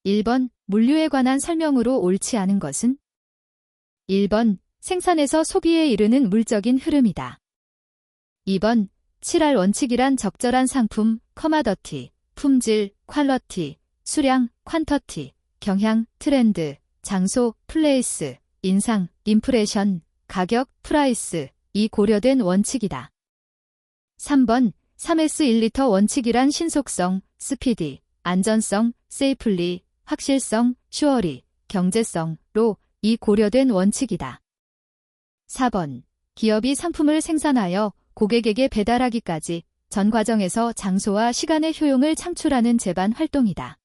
1번 물류에 관한 설명으로 옳지 않은 것은? 1번 생산에서 소비에 이르는 물적인 흐름이다. 2번 7할 원칙이란 적절한 상품, 커머더티, 품질, 퀄러티, 수량, 퀀터티, 경향, 트렌드, 장소, 플레이스, 인상, 임프레션, 가격, 프라이스, 이 고려된 원칙이다. 3번 3S1리터 원칙이란 신속성, 스피디, 안전성, 세이플리, 확실성, 슈어리, 경제성로 이 고려된 원칙이다. 4번 기업이 상품을 생산하여 고객에게 배달하기까지 전 과정에서 장소와 시간의 효용을 창출하는 제반 활동이다.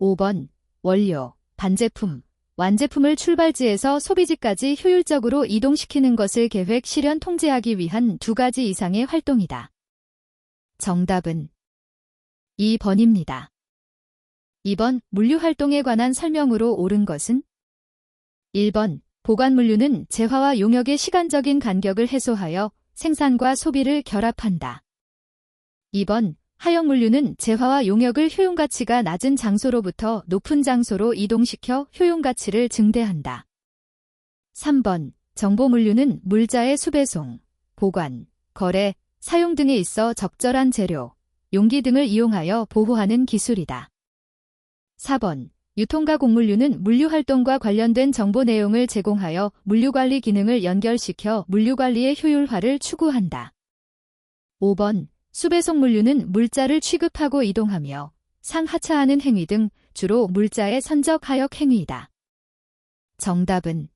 5번 원료, 반제품, 완제품을 출발지에서 소비지까지 효율적으로 이동시키는 것을 계획, 실현, 통제하기 위한 두 가지 이상의 활동이다. 정답은 2번입니다. 2번 물류 활동에 관한 설명으로 옳은 것은? 1번 보관 물류는 재화와 용역의 시간적인 간격을 해소하여 생산과 소비를 결합한다. 2번 하역 물류는 재화와 용역을 효용가치가 낮은 장소로부터 높은 장소로 이동시켜 효용가치를 증대한다. 3번 정보 물류는 물자의 수배송, 보관, 거래, 사용 등에 있어 적절한 재료, 용기 등을 이용하여 보호하는 기술이다. 4번 유통과 공물류는 물류활동과 관련된 정보 내용을 제공하여 물류관리 기능을 연결시켜 물류관리의 효율화를 추구한다. 5번 수배송 물류는 물자를 취급하고 이동하며 상하차하는 행위 등 주로 물자의 선적 하역 행위이다. 정답은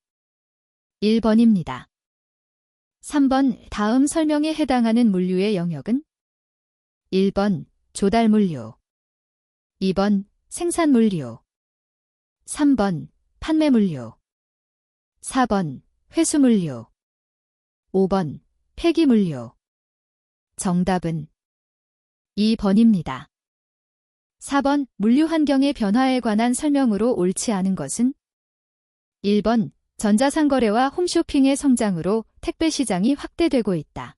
1번입니다. 3번 다음 설명에 해당하는 물류의 영역은? 1번 조달 물류, 2번 생산 물류, 3번 판매 물류, 4번 회수 물류, 5번 폐기 물류. 정답은 2번입니다. 4번 물류 환경의 변화에 관한 설명으로 옳지 않은 것은? 1번 전자상거래와 홈쇼핑의 성장으로 택배 시장이 확대되고 있다.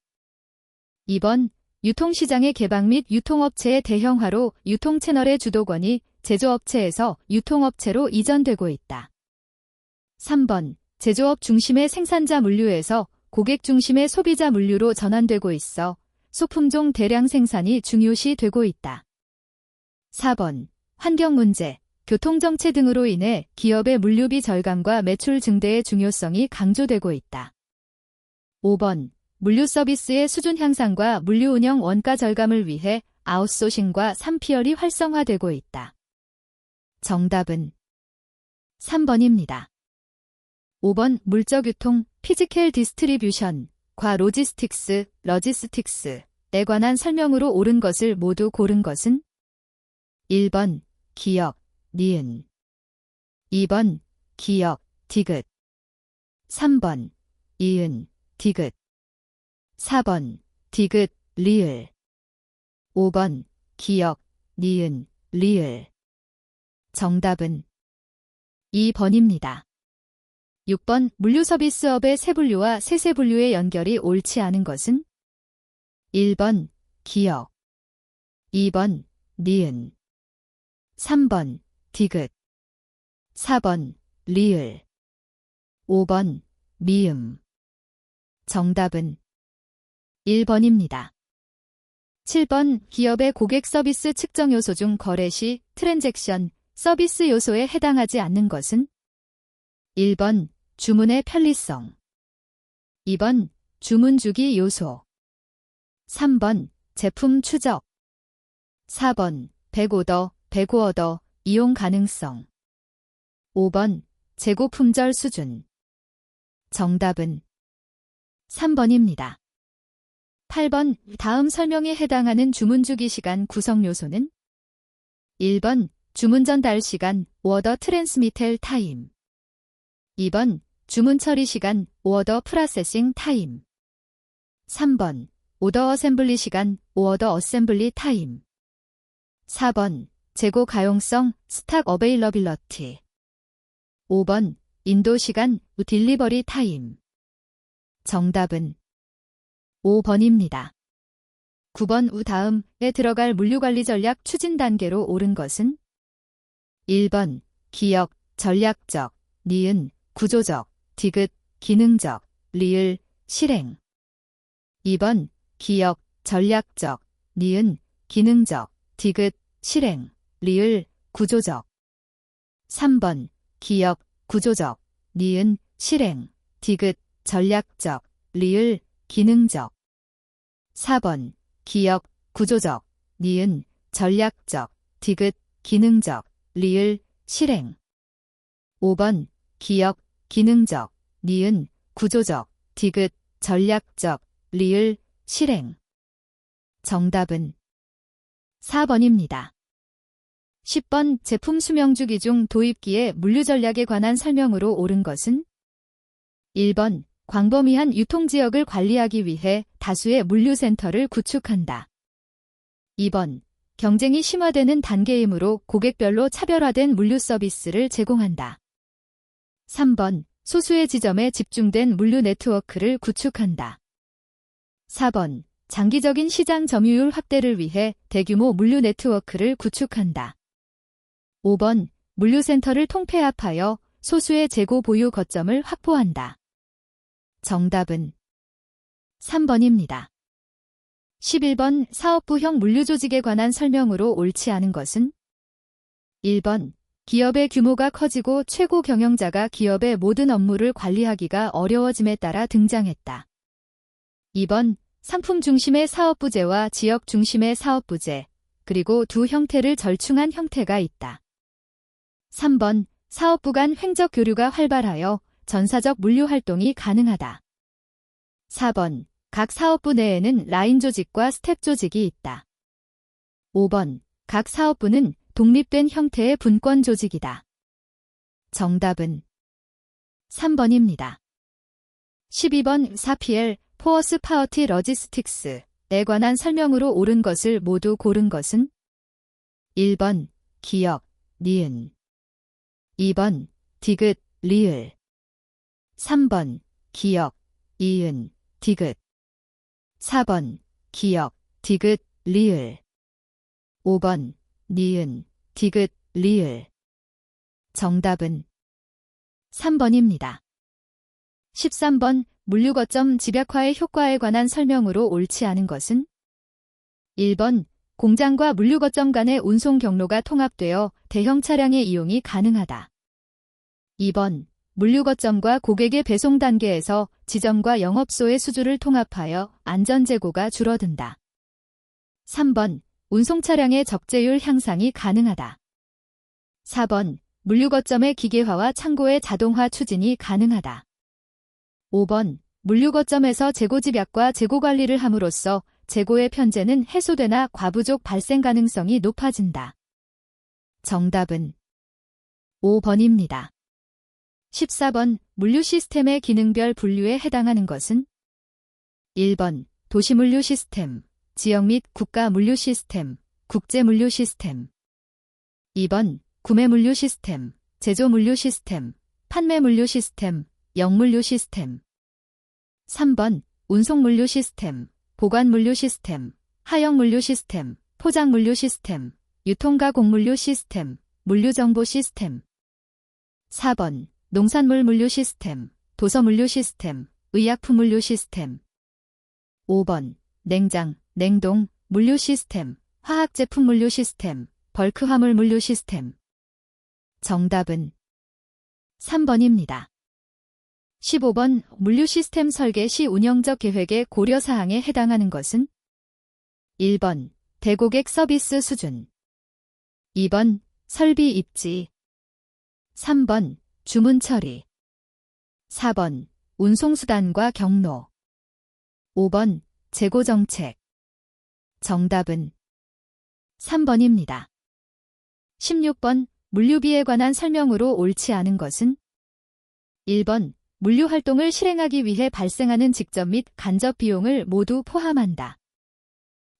2번 유통시장의 개방 및 유통업체의 대형화로 유통채널의 주도권이 제조업체에서 유통업체로 이전되고 있다. 3번 제조업 중심의 생산자 물류에서 고객 중심의 소비자 물류로 전환되고 있어 소품종 대량 생산이 중요시 되고 있다. 4번 환경 문제, 교통정체 등으로 인해 기업의 물류비 절감과 매출 증대의 중요성이 강조되고 있다. 5번 물류 서비스의 수준 향상과 물류 운영 원가 절감을 위해 아웃소싱과 3PL이 활성화되고 있다. 정답은 3번입니다. 5번 물적 유통, 피지컬 디스트리뷰션, 과 로지스틱스에 관한 설명으로 옳은 것을 모두 고른 것은? 1번 기역, 니은, 2번 기역, 디귿, 3번 이은, 디귿, 4번 디귿, 리을, 5번 기역, 니은, 리을. 정답은 2번입니다. 6번 물류서비스업의 세분류와 세세분류의 연결이 옳지 않은 것은? 1번 기역, 2번 니은, 3번 디귿, 4번 리을, 5번 미음. 정답은 1번입니다. 7번 기업의 고객 서비스 측정 요소 중 거래 시 트랜잭션 서비스 요소에 해당하지 않는 것은? 1번 주문의 편리성, 2번 주문 주기 요소, 3번 제품 추적, 4번 백오더, 백오어더, 이용 가능성, 5번 재고 품절 수준. 정답은 3번입니다. 8번 다음 설명에 해당하는 주문 주기 시간 구성 요소는? 1번 주문 전달 시간, 오더 트랜스미텔 타임, 2번 주문 처리 시간, 오더 프로세싱 타임, 3번 오더 어셈블리 시간, 오더 어셈블리 타임, 4번 재고 가용성, 스탁 어베일러빌러티, 5번 인도 시간, 딜리버리 타임. 정답은 5번입니다. 9번 다음에 들어갈 물류관리 전략 추진 단계로 옳은 것은? 1번 기역, 전략적, 니은, 구조적, 디귿, 기능적, 리을, 실행. 2번 기역, 전략적, 니은, 기능적, 디귿, 실행, 리을, 구조적. 3번 기역, 구조적, 니은, 실행, 디귿, 전략적, 리을, 기능적. 4번 기역, 구조적, 니은, 전략적, 디귿, 기능적, 리을, 실행. 5번 기역, 기능적, 니은, 구조적, 디귿, 전략적, 리을, 실행. 정답은 4번입니다. 10번 제품 수명주기 중 도입기의 물류 전략에 관한 설명으로 옳은 것은 1번 광범위한 유통지역을 관리하기 위해 다수의 물류센터를 구축한다. 2번 경쟁이 심화되는 단계이므로 고객별로 차별화된 물류 서비스를 제공한다. 3번 소수의 지점에 집중된 물류 네트워크를 구축한다. 4번 장기적인 시장 점유율 확대를 위해 대규모 물류 네트워크를 구축한다. 5번 물류센터를 통폐합하여 소수의 재고 보유 거점을 확보한다. 정답은 3번입니다. 11번 사업부형 물류조직에 관한 설명으로 옳지 않은 것은 1번 기업의 규모가 커지고 최고 경영자가 기업의 모든 업무를 관리하기가 어려워짐에 따라 등장했다. 2번 상품 중심의 사업부제와 지역 중심의 사업부제, 그리고 두 형태를 절충한 형태가 있다. 3번 사업부 간 횡적 교류가 활발하여 전사적 물류 활동이 가능하다. 4번 각 사업부 내에는 라인 조직과 스텝 조직이 있다. 5번 각 사업부는 독립된 형태의 분권 조직이다. 정답은 3번입니다. 12번 4PL 포어스 파워티 러지스틱스에 관한 설명으로 옳은 것을 모두 고른 것은 1번 기역, 니은. 2번 디귿, 리을. 3번 기역, 이은, 디귿. 4번 기역, 디귿, 리을. 5번 니은, 디귿, 리을. 정답은 3번입니다. 13번 물류거점 집약화의 효과에 관한 설명으로 옳지 않은 것은 1번 공장과 물류거점 간의 운송 경로가 통합되어 대형 차량의 이용이 가능하다. 2번 물류거점과 고객의 배송 단계에서 지점과 영업소의 수주를 통합하여 안전 재고가 줄어든다. 3번 운송 차량의 적재율 향상이 가능하다. 4번 물류거점의 기계화와 창고의 자동화 추진이 가능하다. 5번 물류거점에서 재고 집약과 재고 관리를 함으로써 재고의 편제는 해소되나 과부족 발생 가능성이 높아진다. 정답은 5번입니다. 14번 물류 시스템의 기능별 분류에 해당하는 것은 1번 도시 물류 시스템, 지역 및 국가 물류 시스템, 국제 물류 시스템. 2번 구매 물류 시스템, 제조 물류 시스템, 판매 물류 시스템, 영물류 시스템. 3번 운송 물류 시스템, 보관 물류 시스템, 하역 물류 시스템, 포장 물류 시스템, 유통가공 물류 시스템, 물류 정보 시스템. 4번 농산물 물류 시스템, 도서 물류 시스템, 의약품 물류 시스템. 5번 냉장, 냉동 물류 시스템, 화학제품 물류 시스템, 벌크 화물 물류 시스템. 정답은 3번입니다. 15번 물류 시스템 설계 시 운영적 계획의 고려사항에 해당하는 것은 1번 대고객 서비스 수준, 2번 설비 입지, 3번 주문 처리, 4번 운송수단과 경로, 5번 재고 정책. 정답은 3번입니다. 16번 물류비에 관한 설명으로 옳지 않은 것은 1번 물류 활동을 실행하기 위해 발생하는 직접 및 간접 비용을 모두 포함한다.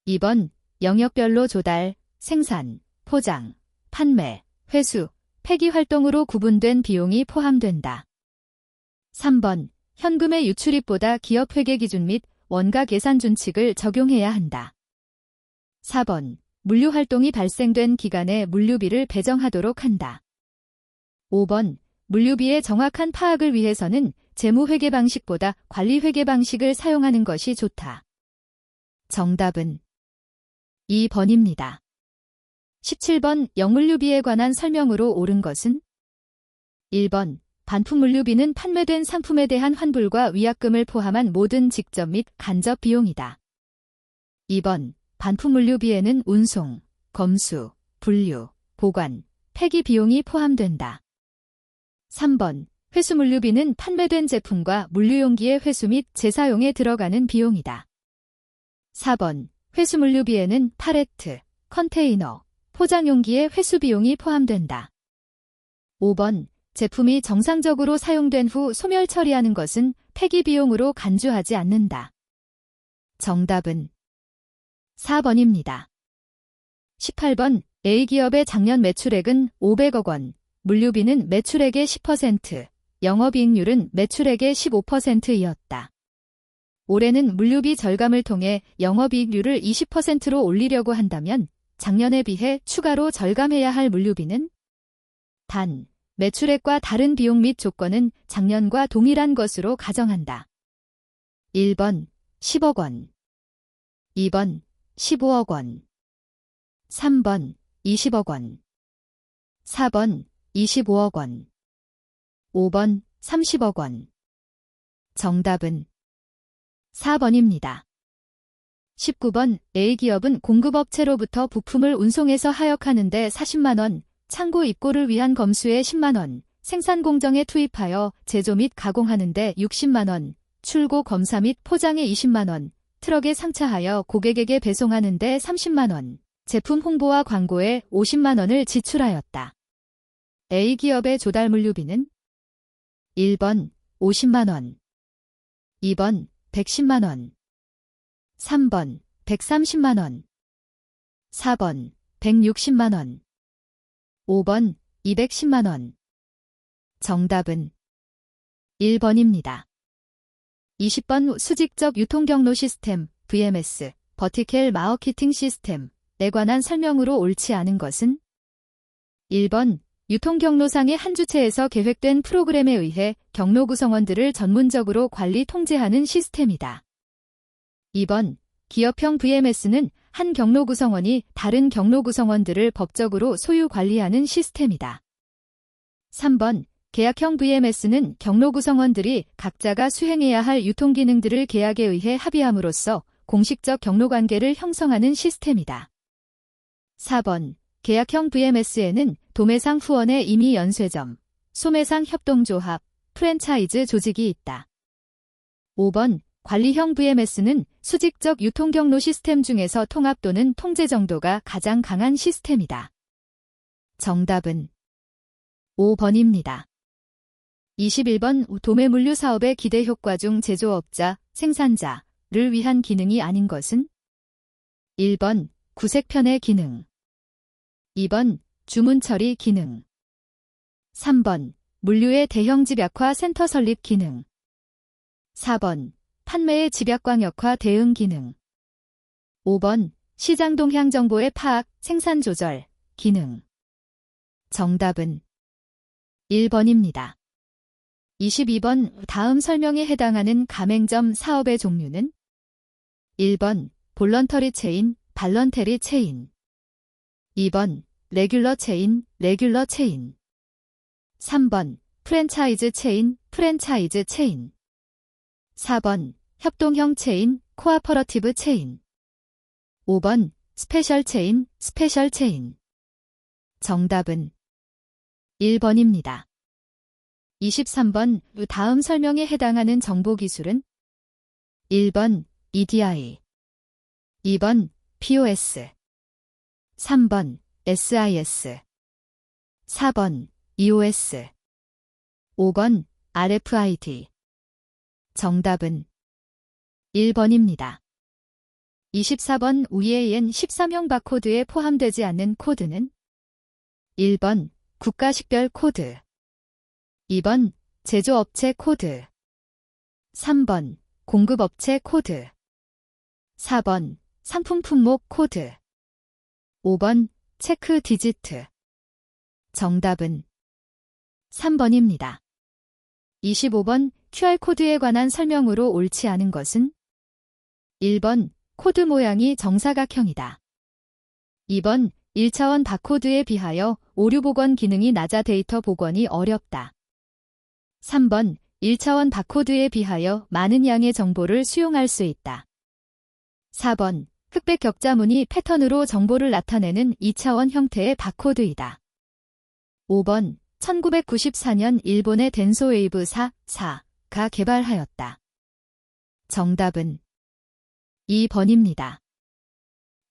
2번 영역별로 조달, 생산, 포장, 판매, 회수, 폐기 활동으로 구분된 비용이 포함된다. 3번 현금의 유출입보다 기업 회계 기준 및 원가 계산 준칙을 적용해야 한다. 4번 물류 활동이 발생된 기간에 물류비를 배정하도록 한다. 5번. 물류비의 정확한 파악을 위해서는 재무회계 방식보다 관리회계 방식을 사용하는 것이 좋다. 정답은 2번입니다. 17번. 영물류비에 관한 설명으로 옳은 것은? 1번. 반품 물류비는 판매된 상품에 대한 환불과 위약금을 포함한 모든 직접 및 간접 비용이다. 2번. 반품 물류비에는 운송, 검수, 분류, 보관, 폐기 비용이 포함된다. 3번. 회수 물류비는 판매된 제품과 물류용기의 회수 및 재사용에 들어가는 비용이다. 4번. 회수 물류비에는 팔레트, 컨테이너, 포장용기의 회수 비용이 포함된다. 5번. 제품이 정상적으로 사용된 후 소멸 처리하는 것은 폐기 비용으로 간주하지 않는다. 정답은 4번입니다. 18번. A기업의 작년 매출액은 500억 원, 물류비는 매출액의 10%, 영업이익률은 매출액의 15%이었다. 올해는 물류비 절감을 통해 영업이익률을 20%로 올리려고 한다면 작년에 비해 추가로 절감해야 할 물류비는? 단, 매출액과 다른 비용 및 조건은 작년과 동일한 것으로 가정한다. 1번 10억 원, 2번 15억 원, 3번 20억 원, 4번 25억 원, 5번 30억 원. 정답은 4번입니다. 19번. A기업은 공급업체로부터 부품을 운송해서 하역하는 데 40만 원, 창고 입고를 위한 검수에 10만 원, 생산 공정에 투입하여 제조 및 가공하는 데 60만 원, 출고 검사 및 포장에 20만 원, 트럭에 상차하여 고객에게 배송하는 데 30만 원, 제품 홍보와 광고에 50만 원을 지출하였다. A기업의 조달 물류비는? 1번 50만 원, 2번 110만 원, 3번 130만 원, 4번 160만 원, 5번 210만 원. 정답은 1번입니다. 20번. 수직적 유통경로 시스템, VMS, 버티컬 마어키팅 시스템에 관한 설명으로 옳지 않은 것은? 1번. 유통경로상의 한 주체에서 계획된 프로그램에 의해 경로 구성원들을 전문적으로 관리 통제하는 시스템이다. 2번. 기업형 VMS는 한 경로 구성원이 다른 경로 구성원들을 법적으로 소유 관리하는 시스템이다. 3번. 계약형 VMS는 경로 구성원들이 각자가 수행해야 할 유통기능들을 계약에 의해 합의함으로써 공식적 경로관계를 형성하는 시스템이다. 4번. 계약형 VMS에는 도매상 후원의 임의 연쇄점, 소매상 협동조합, 프랜차이즈 조직이 있다. 5번. 관리형 VMS는 수직적 유통경로 시스템 중에서 통합 또는 통제 정도가 가장 강한 시스템이다. 정답은 5번입니다. 21번. 도매물류 사업의 기대 효과 중 제조업자, 생산자를 위한 기능이 아닌 것은? 1번. 구색편의 기능, 2번. 주문 처리 기능, 3번. 물류의 대형 집약화 센터 설립 기능, 4번. 판매의 집약광역화 대응 기능, 5번. 시장 동향 정보의 파악, 생산 조절 기능. 정답은 1번입니다. 22번. 다음 설명에 해당하는 가맹점 사업의 종류는? 1번. 볼런터리 체인, 발런테리 체인, 2번. 레귤러 체인, 레귤러 체인, 3번. 프랜차이즈 체인, 프랜차이즈 체인, 4번. 협동형 체인, 코아퍼러티브 체인, 5번. 스페셜 체인, 스페셜 체인. 정답은 1번입니다. 23번. 다음 설명에 해당하는 정보기술은? 1번. EDI, 2번. POS, 3번. SIS, 4번. EOS, 5번. RFID. 정답은 1번입니다. 24번. EAN 13형 바코드에 포함되지 않는 코드는? 1번. 국가식별 코드, 2번. 제조업체 코드, 3번. 공급업체 코드, 4번. 상품 품목 코드, 5번 체크 디지트. 정답은 3번입니다. 25번 QR코드에 관한 설명으로 옳지 않은 것은? 1번 코드 모양이 정사각형이다. 2번 1차원 바코드에 비하여 오류 복원 기능이 낮아 데이터 복원이 어렵다. 3번 1차원 바코드에 비하여 많은 양의 정보를 수용할 수 있다. 4번 흑백 격자무늬 패턴으로 정보를 나타내는 2차원 형태의 바코드이다. 5번 1994년 일본의 덴소웨이브 4가 개발하였다. 정답은 2번입니다.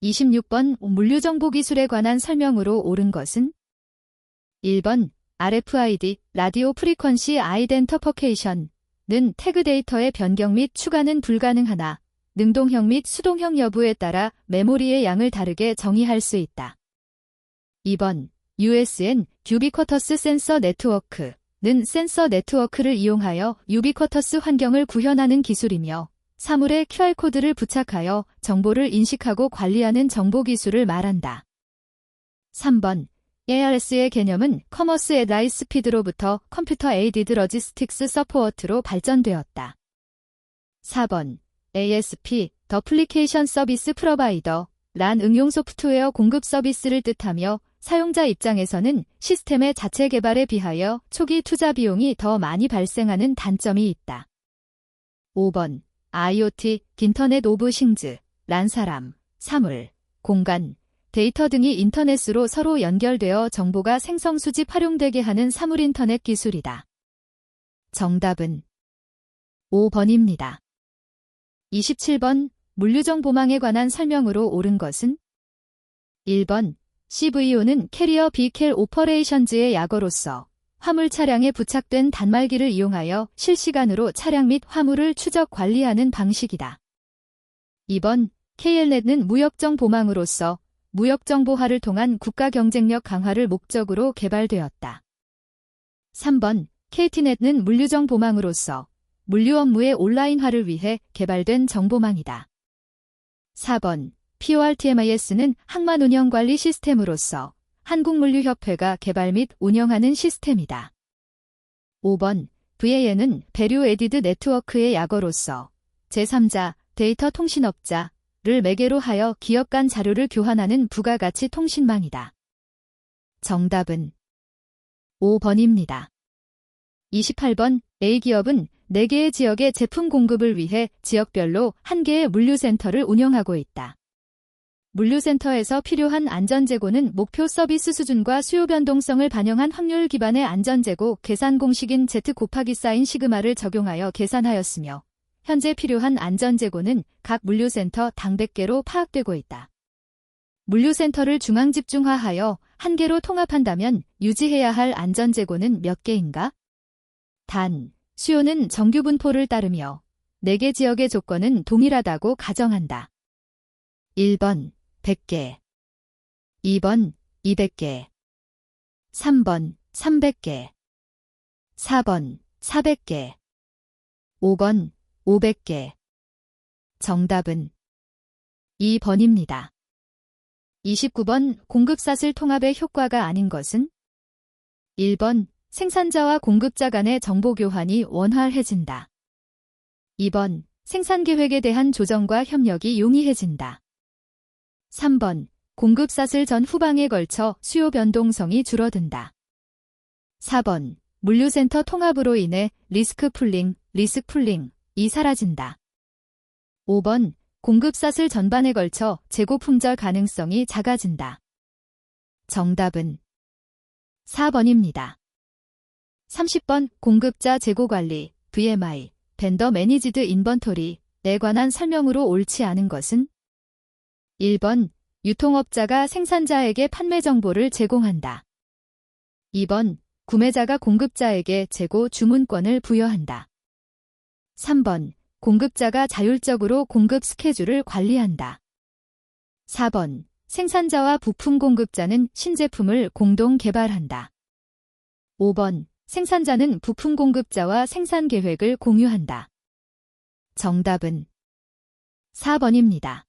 26번 물류정보기술에 관한 설명으로 옳은 것은? 1번 RFID, 라디오 프리퀀시 아이덴터퍼케이션는 태그 데이터의 변경 및 추가는 불가능하나 능동형 및 수동형 여부에 따라 메모리의 양을 다르게 정의할 수 있다. 2번 USN, 유비쿼터스 센서 네트워크는 센서 네트워크를 이용하여 유비쿼터스 환경을 구현하는 기술이며 사물에 QR코드를 부착하여 정보를 인식하고 관리하는 정보기술을 말한다. 3번 ARS의 개념은 커머스 앳 하이 스피드로부터 컴퓨터 에이디드 러지스틱스 서포트로 발전되었다. 4번 ASP, 더플리케이션 서비스 프로바이더, 란 응용 소프트웨어 공급 서비스를 뜻하며 사용자 입장에서는 시스템의 자체 개발에 비하여 초기 투자 비용이 더 많이 발생하는 단점이 있다. 5번 IoT, 인터넷 오브 싱즈, 란 사람, 사물, 공간, 데이터 등이 인터넷으로 서로 연결되어 정보가 생성 수집 활용되게 하는 사물 인터넷 기술이다. 정답은 5번입니다. 27번 물류정보망에 관한 설명으로 옳은 것은? 1번 CVO는 캐리어 비켈 오퍼레이션즈의 약어로서 화물 차량에 부착된 단말기를 이용하여 실시간으로 차량 및 화물을 추적 관리하는 방식이다. 2번 KLNet는 무역정보망으로서 무역정보화를 통한 국가 경쟁력 강화를 목적으로 개발되었다. 3번 KTNet는 물류정보망으로서 물류 업무의 온라인화를 위해 개발된 정보망이다. 4번 PORTMIS는 항만 운영관리 시스템으로서 한국물류협회가 개발 및 운영하는 시스템이다. 5번 VAN은 배류 에디드 네트워크의 약어로서 제3자 데이터 통신업자를 매개로 하여 기업 간 자료를 교환하는 부가가치 통신망이다. 정답은 5번입니다. 28번 A기업은 4개의 지역의 제품 공급을 위해 지역별로 1개의 물류센터를 운영하고 있다. 물류센터에서 필요한 안전재고는 목표 서비스 수준과 수요 변동성을 반영한 확률 기반의 안전재고 계산 공식인 Z 곱하기 사인 시그마를 적용하여 계산하였으며 현재 필요한 안전재고는 각 물류센터 당 100개로 파악되고 있다. 물류센터를 중앙집중화하여 1개로 통합한다면 유지해야 할 안전재고는 몇 개인가? 단, 수요는 정규 분포를 따르며 4개 지역의 조건은 동일하다고 가정한다. 1번 100개, 2번 200개, 3번 300개, 4번 400개, 5번 500개. 정답은 2번입니다. 29번 공급사슬 통합의 효과가 아닌 것은? 1번 생산자와 공급자 간의 정보 교환이 원활해진다. 2번 생산계획에 대한 조정과 협력이 용이해진다. 3번 공급사슬 전 후방에 걸쳐 수요 변동성이 줄어든다. 4번 물류센터 통합으로 인해 리스크 풀링이 사라진다. 5번 공급사슬 전반에 걸쳐 재고 품절 가능성이 작아진다. 정답은 4번입니다. 30번 공급자 재고관리, VMI, 벤더 매니지드 인번토리에 관한 설명으로 옳지 않은 것은? 1번 유통업자가 생산자에게 판매 정보를 제공한다. 2번 구매자가 공급자에게 재고 주문권을 부여한다. 3번 공급자가 자율적으로 공급 스케줄을 관리한다. 4번 생산자와 부품 공급자는 신제품을 공동 개발한다. 5번 생산자는 부품 공급자와 생산 계획을 공유한다. 정답은 4번입니다.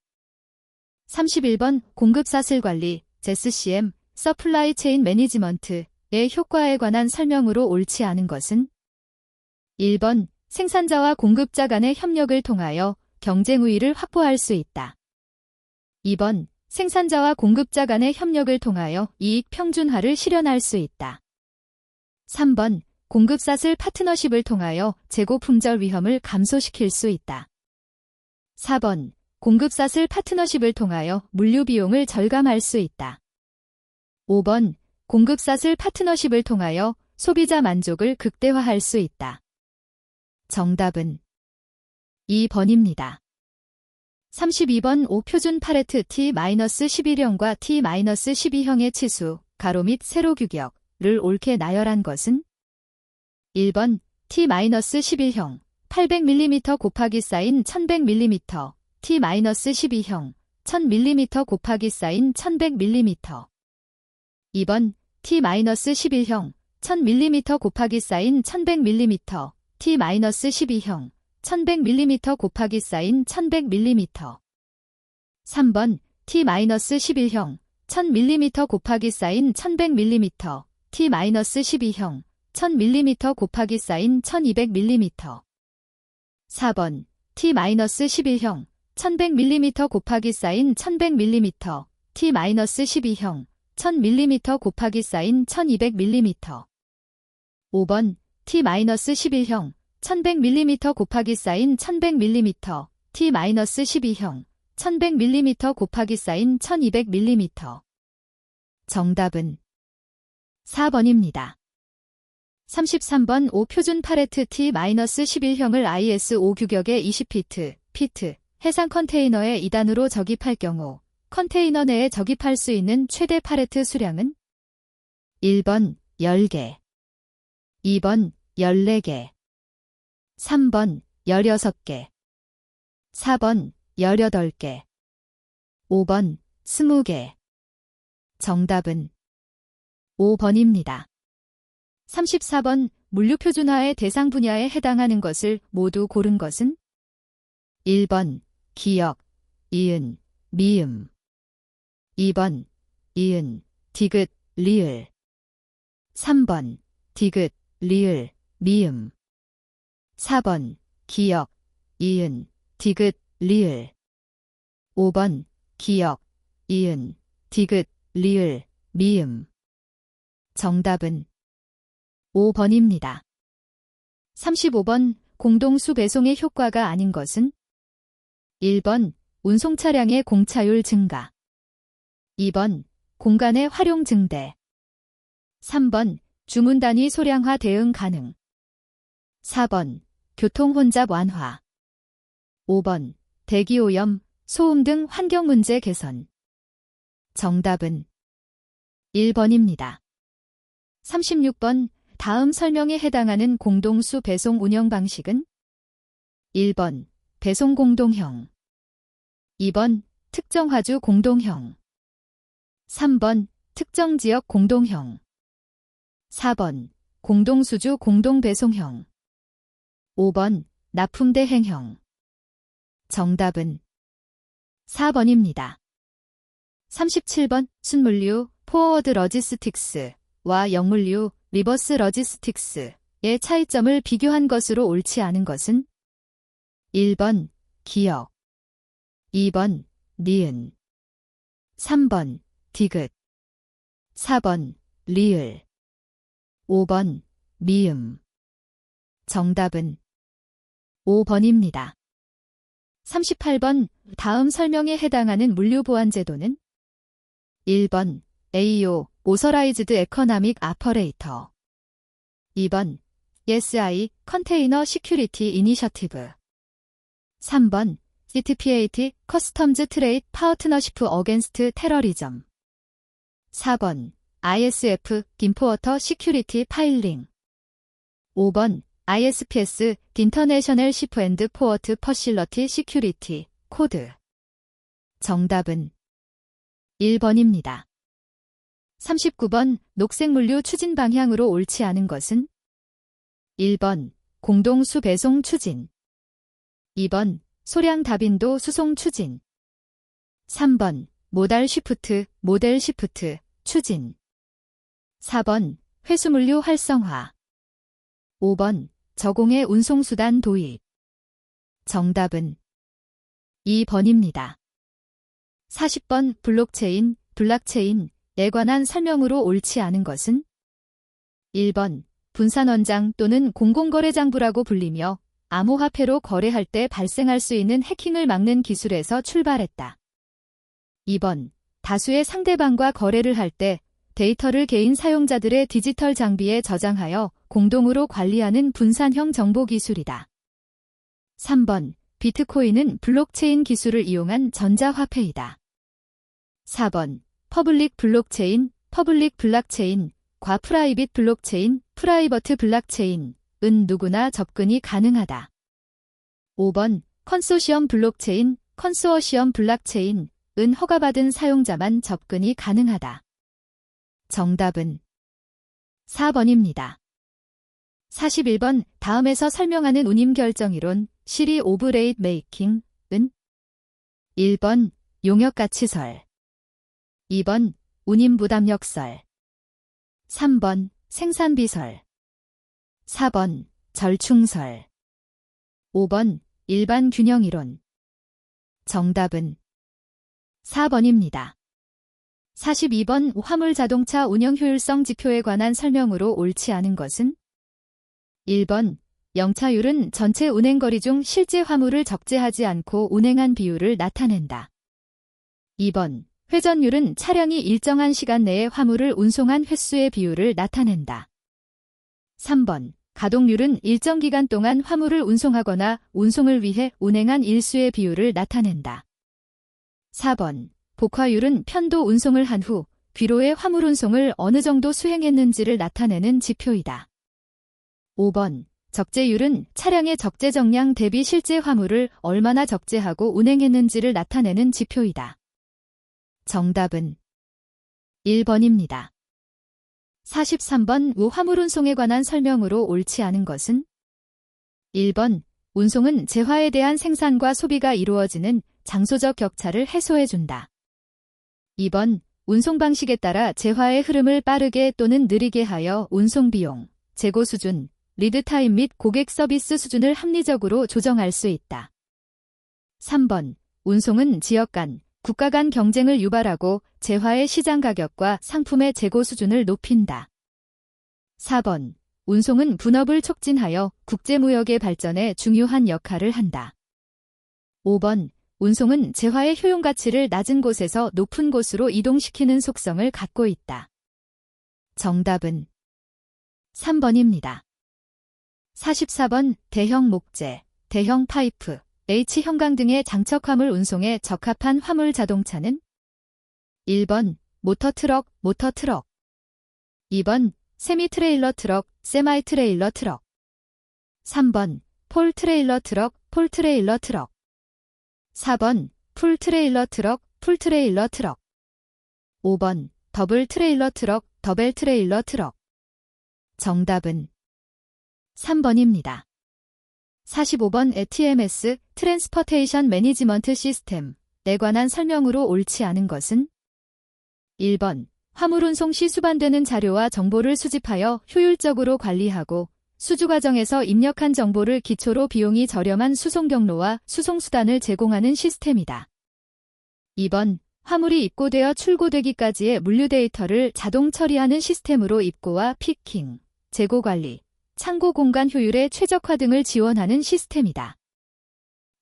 31번 공급사슬 관리, SCM, 서플라이 체인 매니지먼트의 효과에 관한 설명으로 옳지 않은 것은 1번 생산자와 공급자 간의 협력을 통하여 경쟁 우위를 확보할 수 있다. 2번 생산자와 공급자 간의 협력을 통하여 이익 평준화를 실현할 수 있다. 3번 공급사슬 파트너십을 통하여 재고 품절 위험을 감소시킬 수 있다. 4번 공급사슬 파트너십을 통하여 물류 비용을 절감할 수 있다. 5번 공급사슬 파트너십을 통하여 소비자 만족을 극대화할 수 있다. 정답은 2번입니다. 32번 5표준 파레트 T-11형과 T-12형의 치수, 가로 및 세로 규격을 옳게 나열한 것은 1번 T-11형 800mm 곱하기 사인 1100mm T-12형 1000mm 곱하기 사인 1100mm 2번 T-11형 1000mm 곱하기 사인 1100mm T-12형 1100mm 곱하기 사인 1100mm 3번 T-11형 1000mm 곱하기 사인 1100mm T-12형 1000mm 곱하기 사인 1200mm 4번 T-11형 1100mm 곱하기 사인 1100mm T-12형 1000mm 곱하기 사인 1200mm 5번 T-11형 1100mm 곱하기 사인 1100mm T-12형 1100mm 곱하기 사인 1200mm 정답은 4번입니다. 33번 5표준 파레트 T-11형을 IS5 규격의 20피트, 해상 컨테이너에 2단으로 적입할 경우 컨테이너 내에 적입할 수 있는 최대 파레트 수량은 1번 10개, 2번 14개, 3번 16개, 4번 18개, 5번 20개. 정답은 5번입니다. 34번 물류 표준화의 대상 분야에 해당하는 것을 모두 고른 것은 1번 기역, 이은, 미음 2번 이은, 디귿, 리을 3번 디귿, 리을, 미음 4번 기역, 이은, 디귿, 리을 5번 기역, 이은, 디귿, 리을, 미음 정답은 5번입니다. 35번 공동수 배송의 효과가 아닌 것은 1번 운송 차량의 공차율 증가 2번 공간의 활용 증대 3번 주문 단위 소량화 대응 가능 4번 교통 혼잡 완화 5번 대기오염, 소음 등 환경 문제 개선 정답은 1번입니다. 36번 다음 설명에 해당하는 공동수 배송 운영 방식은 1번 배송 공동형 2번 특정 화주 공동형 3번 특정 지역 공동형 4번 공동수주 공동배송형 5번 납품대행형 정답은 4번입니다. 37번 순물류 포워드 러지스틱스와 역물류 리버스 러지스틱스의 차이점을 비교한 것으로 옳지 않은 것은 1번 기역 2번 니은 3번 디귿 4번 리을 5번 미음 정답은 5번입니다. 38번 다음 설명에 해당하는 물류보안제도는 1번 AO 오서라이즈드 에커나믹 아퍼레이터 2번 ESI 컨테이너 시큐리티 이니셔티브 3번 CTPAT 커스텀즈 트레이드 파트너시프 어게인스트 테러리즘 4번 ISF 임포어터 시큐리티 파일링 5번 ISPS 인터내셔널 시프 앤드 포어트 퍼실러티 시큐리티 코드 정답은 1번입니다. 39번 녹색물류 추진 방향으로 옳지 않은 것은 1번 공동수 배송 추진 2번 소량 다빈도 수송 추진 3번 모달 쉬프트, 모델 쉬프트, 추진. 4번, 회수물류 활성화. 5번, 저공해 운송수단 도입. 정답은 2번입니다. 40번, 블록체인, 블락체인에 관한 설명으로 옳지 않은 것은? 1번, 분산원장 또는 공공거래장부라고 불리며 암호화폐로 거래할 때 발생할 수 있는 해킹을 막는 기술에서 출발했다. 2번, 다수의 상대방과 거래를 할 때 데이터를 개인 사용자들의 디지털 장비에 저장하여 공동으로 관리하는 분산형 정보 기술이다. 3번, 비트코인은 블록체인 기술을 이용한 전자화폐이다. 4번, 퍼블릭 블록체인, 퍼블릭 블락체인, 과 프라이빗 블록체인, 프라이버트 블락체인은 누구나 접근이 가능하다. 5번, 컨소시엄 블록체인, 컨소어시엄 블락체인은 허가받은 사용자만 접근이 가능하다. 정답은 4번입니다. 41번, 다음에서 설명하는 운임 결정이론, 시리 오브 레이트 메이킹은? 1번, 용역가치설. 2번, 운임부담역설. 3번, 생산비설. 4번, 절충설. 5번, 일반 균형이론. 정답은 4번입니다. 42번, 화물자동차 운영 효율성 지표에 관한 설명으로 옳지 않은 것은? 1번, 영차율은 전체 운행거리 중 실제 화물을 적재하지 않고 운행한 비율을 나타낸다. 2번, 회전율은 차량이 일정한 시간 내에 화물을 운송한 횟수의 비율을 나타낸다. 3번, 가동률은 일정 기간 동안 화물을 운송하거나 운송을 위해 운행한 일수의 비율을 나타낸다. 4번, 복화율은 편도 운송을 한 후 귀로의 화물 운송을 어느 정도 수행했는지를 나타내는 지표이다. 5번, 적재율은 차량의 적재 정량 대비 실제 화물을 얼마나 적재하고 운행했는지를 나타내는 지표이다. 정답은 1번입니다. 43번, 화물 운송에 관한 설명으로 옳지 않은 것은? 1번, 운송은 재화에 대한 생산과 소비가 이루어지는 장소적 격차를 해소해준다. 2번, 운송 방식에 따라 재화의 흐름을 빠르게 또는 느리게 하여 운송 비용, 재고 수준, 리드타임 및 고객 서비스 수준을 합리적으로 조정할 수 있다. 3번, 운송은 지역 간, 국가 간 경쟁을 유발하고 재화의 시장 가격과 상품의 재고 수준을 높인다. 4번, 운송은 분업을 촉진하여 국제무역의 발전에 중요한 역할을 한다. 5번, 운송은 재화의 효용 가치를 낮은 곳에서 높은 곳으로 이동시키는 속성을 갖고 있다. 정답은 3번입니다. 44번, 대형 목재, 대형 파이프, H형광 등의 장척 화물 운송에 적합한 화물 자동차는? 1번, 모터트럭, 모터트럭. 2번, 세미트레일러 트럭, 세마이트레일러 트럭. 3번, 폴트레일러 트럭, 폴트레일러 트럭. 4번, 풀트레일러 트럭, 풀트레일러 트럭. 5번, 더블 트레일러 트럭, 더벨 트레일러 트럭. 정답은 3번입니다. 45번, TMS, 트랜스포테이션 매니지먼트 시스템에 관한 설명으로 옳지 않은 것은? 1번, 화물 운송 시 수반되는 자료와 정보를 수집하여 효율적으로 관리하고 수주 과정에서 입력한 정보를 기초로 비용이 저렴한 수송 경로와 수송 수단을 제공하는 시스템이다. 2번, 화물이 입고되어 출고되기까지의 물류 데이터를 자동 처리하는 시스템으로 입고와 피킹, 재고 관리, 창고 공간 효율의 최적화 등을 지원하는 시스템이다.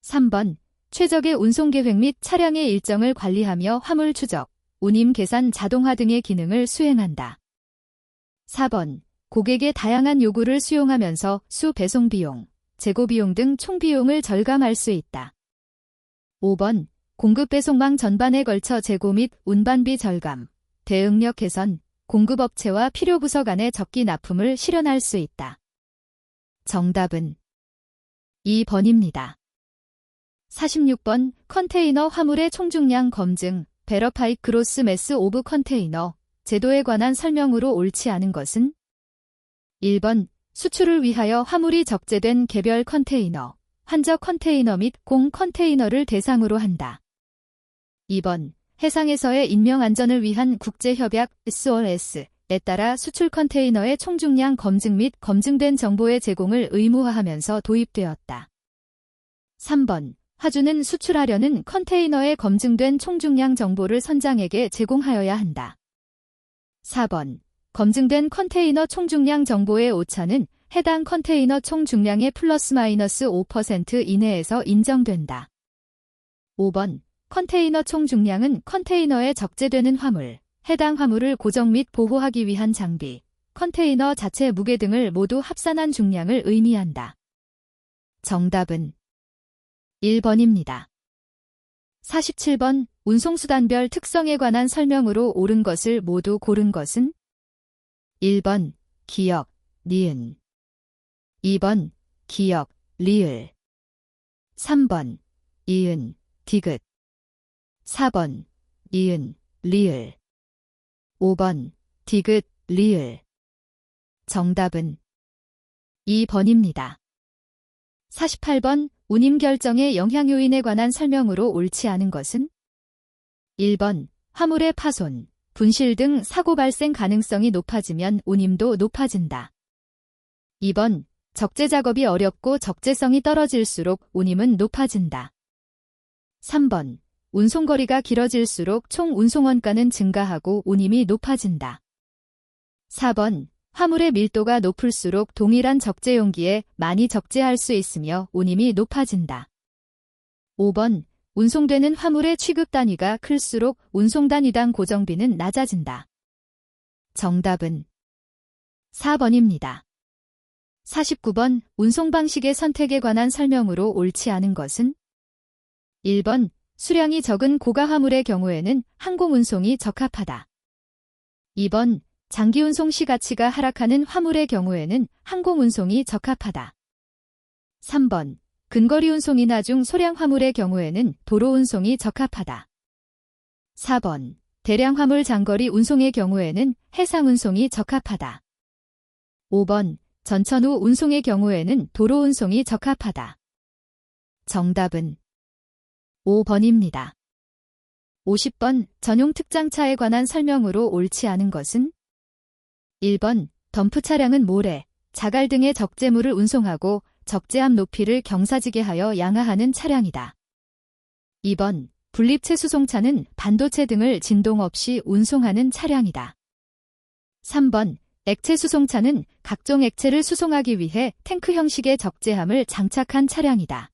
3번, 최적의 운송 계획 및 차량의 일정을 관리하며 화물 추적, 운임 계산 자동화 등의 기능을 수행한다. 4번, 고객의 다양한 요구를 수용하면서 수 배송 비용, 재고 비용 등 총 비용을 절감할 수 있다. 5번, 공급 배송망 전반에 걸쳐 재고 및 운반비 절감, 대응력 개선, 공급업체와 필요부서 간의 적기 납품을 실현할 수 있다. 정답은 2번입니다. 46번, 컨테이너 화물의 총중량 검증, 베러파이 그로스 매스 오브 컨테이너 제도에 관한 설명으로 옳지 않은 것은? 1번, 수출을 위하여 화물이 적재된 개별 컨테이너, 환적 컨테이너 및 공 컨테이너를 대상으로 한다. 2번, 해상에서의 인명 안전을 위한 국제협약 SOLS에 따라 수출 컨테이너의 총중량 검증 및 검증된 정보의 제공을 의무화하면서 도입되었다. 3번. 화주는 수출하려는 컨테이너의 검증된 총중량 정보를 선장에게 제공하여야 한다. 4번. 검증된 컨테이너 총중량 정보의 오차는 해당 컨테이너 총중량의 플러스 마이너스 5% 이내에서 인정된다. 5번. 컨테이너 총중량은 컨테이너에 적재되는 화물, 해당 화물을 고정 및 보호하기 위한 장비, 컨테이너 자체 무게 등을 모두 합산한 중량을 의미한다. 정답은 1번입니다. 47번. 운송수단별 특성에 관한 설명으로 옳은 것을 모두 고른 것은 1번 기역, 니은 2번 기역, 리을 3번 이은, 디귿 4번 이은, 리을 5번 디귿, 리을 정답은 2번입니다. 48번. 운임 결정의 영향 요인에 관한 설명으로 옳지 않은 것은 1번 화물의 파손, 분실 등 사고 발생 가능성이 높아지면 운임도 높아진다. 2번 적재 작업이 어렵고 적재성이 떨어질수록 운임은 높아진다. 3번 운송거리가 길어질수록 총 운송원가는 증가하고 운임이 높아진다. 4번 화물의 밀도가 높을수록 동일한 적재 용기에 많이 적재할 수 있으며 운임이 높아진다. 5번 운송되는 화물의 취급 단위가 클수록 운송 단위당 고정비는 낮아진다. 정답은 4번입니다. 49번. 운송 방식의 선택에 관한 설명으로 옳지 않은 것은 1번 수량이 적은 고가 화물의 경우에는 항공운송이 적합하다. 2번 장기운송 시 가치가 하락하는 화물의 경우에는 항공운송이 적합하다. 3번 근거리 운송이나 중소량 화물의 경우에는 도로운송이 적합하다. 4번 대량 화물 장거리 운송의 경우에는 해상운송이 적합하다. 5번 전천후 운송의 경우에는 도로운송이 적합하다. 정답은 5번입니다. 50번. 전용 특장차에 관한 설명으로 옳지 않은 것은 1번 덤프 차량은 모래, 자갈 등의 적재물을 운송하고 적재함 높이를 경사지게 하여 양하하는 차량이다. 2번 분립체 수송차는 반도체 등을 진동 없이 운송하는 차량이다. 3번 액체 수송차는 각종 액체를 수송하기 위해 탱크 형식의 적재함을 장착한 차량이다.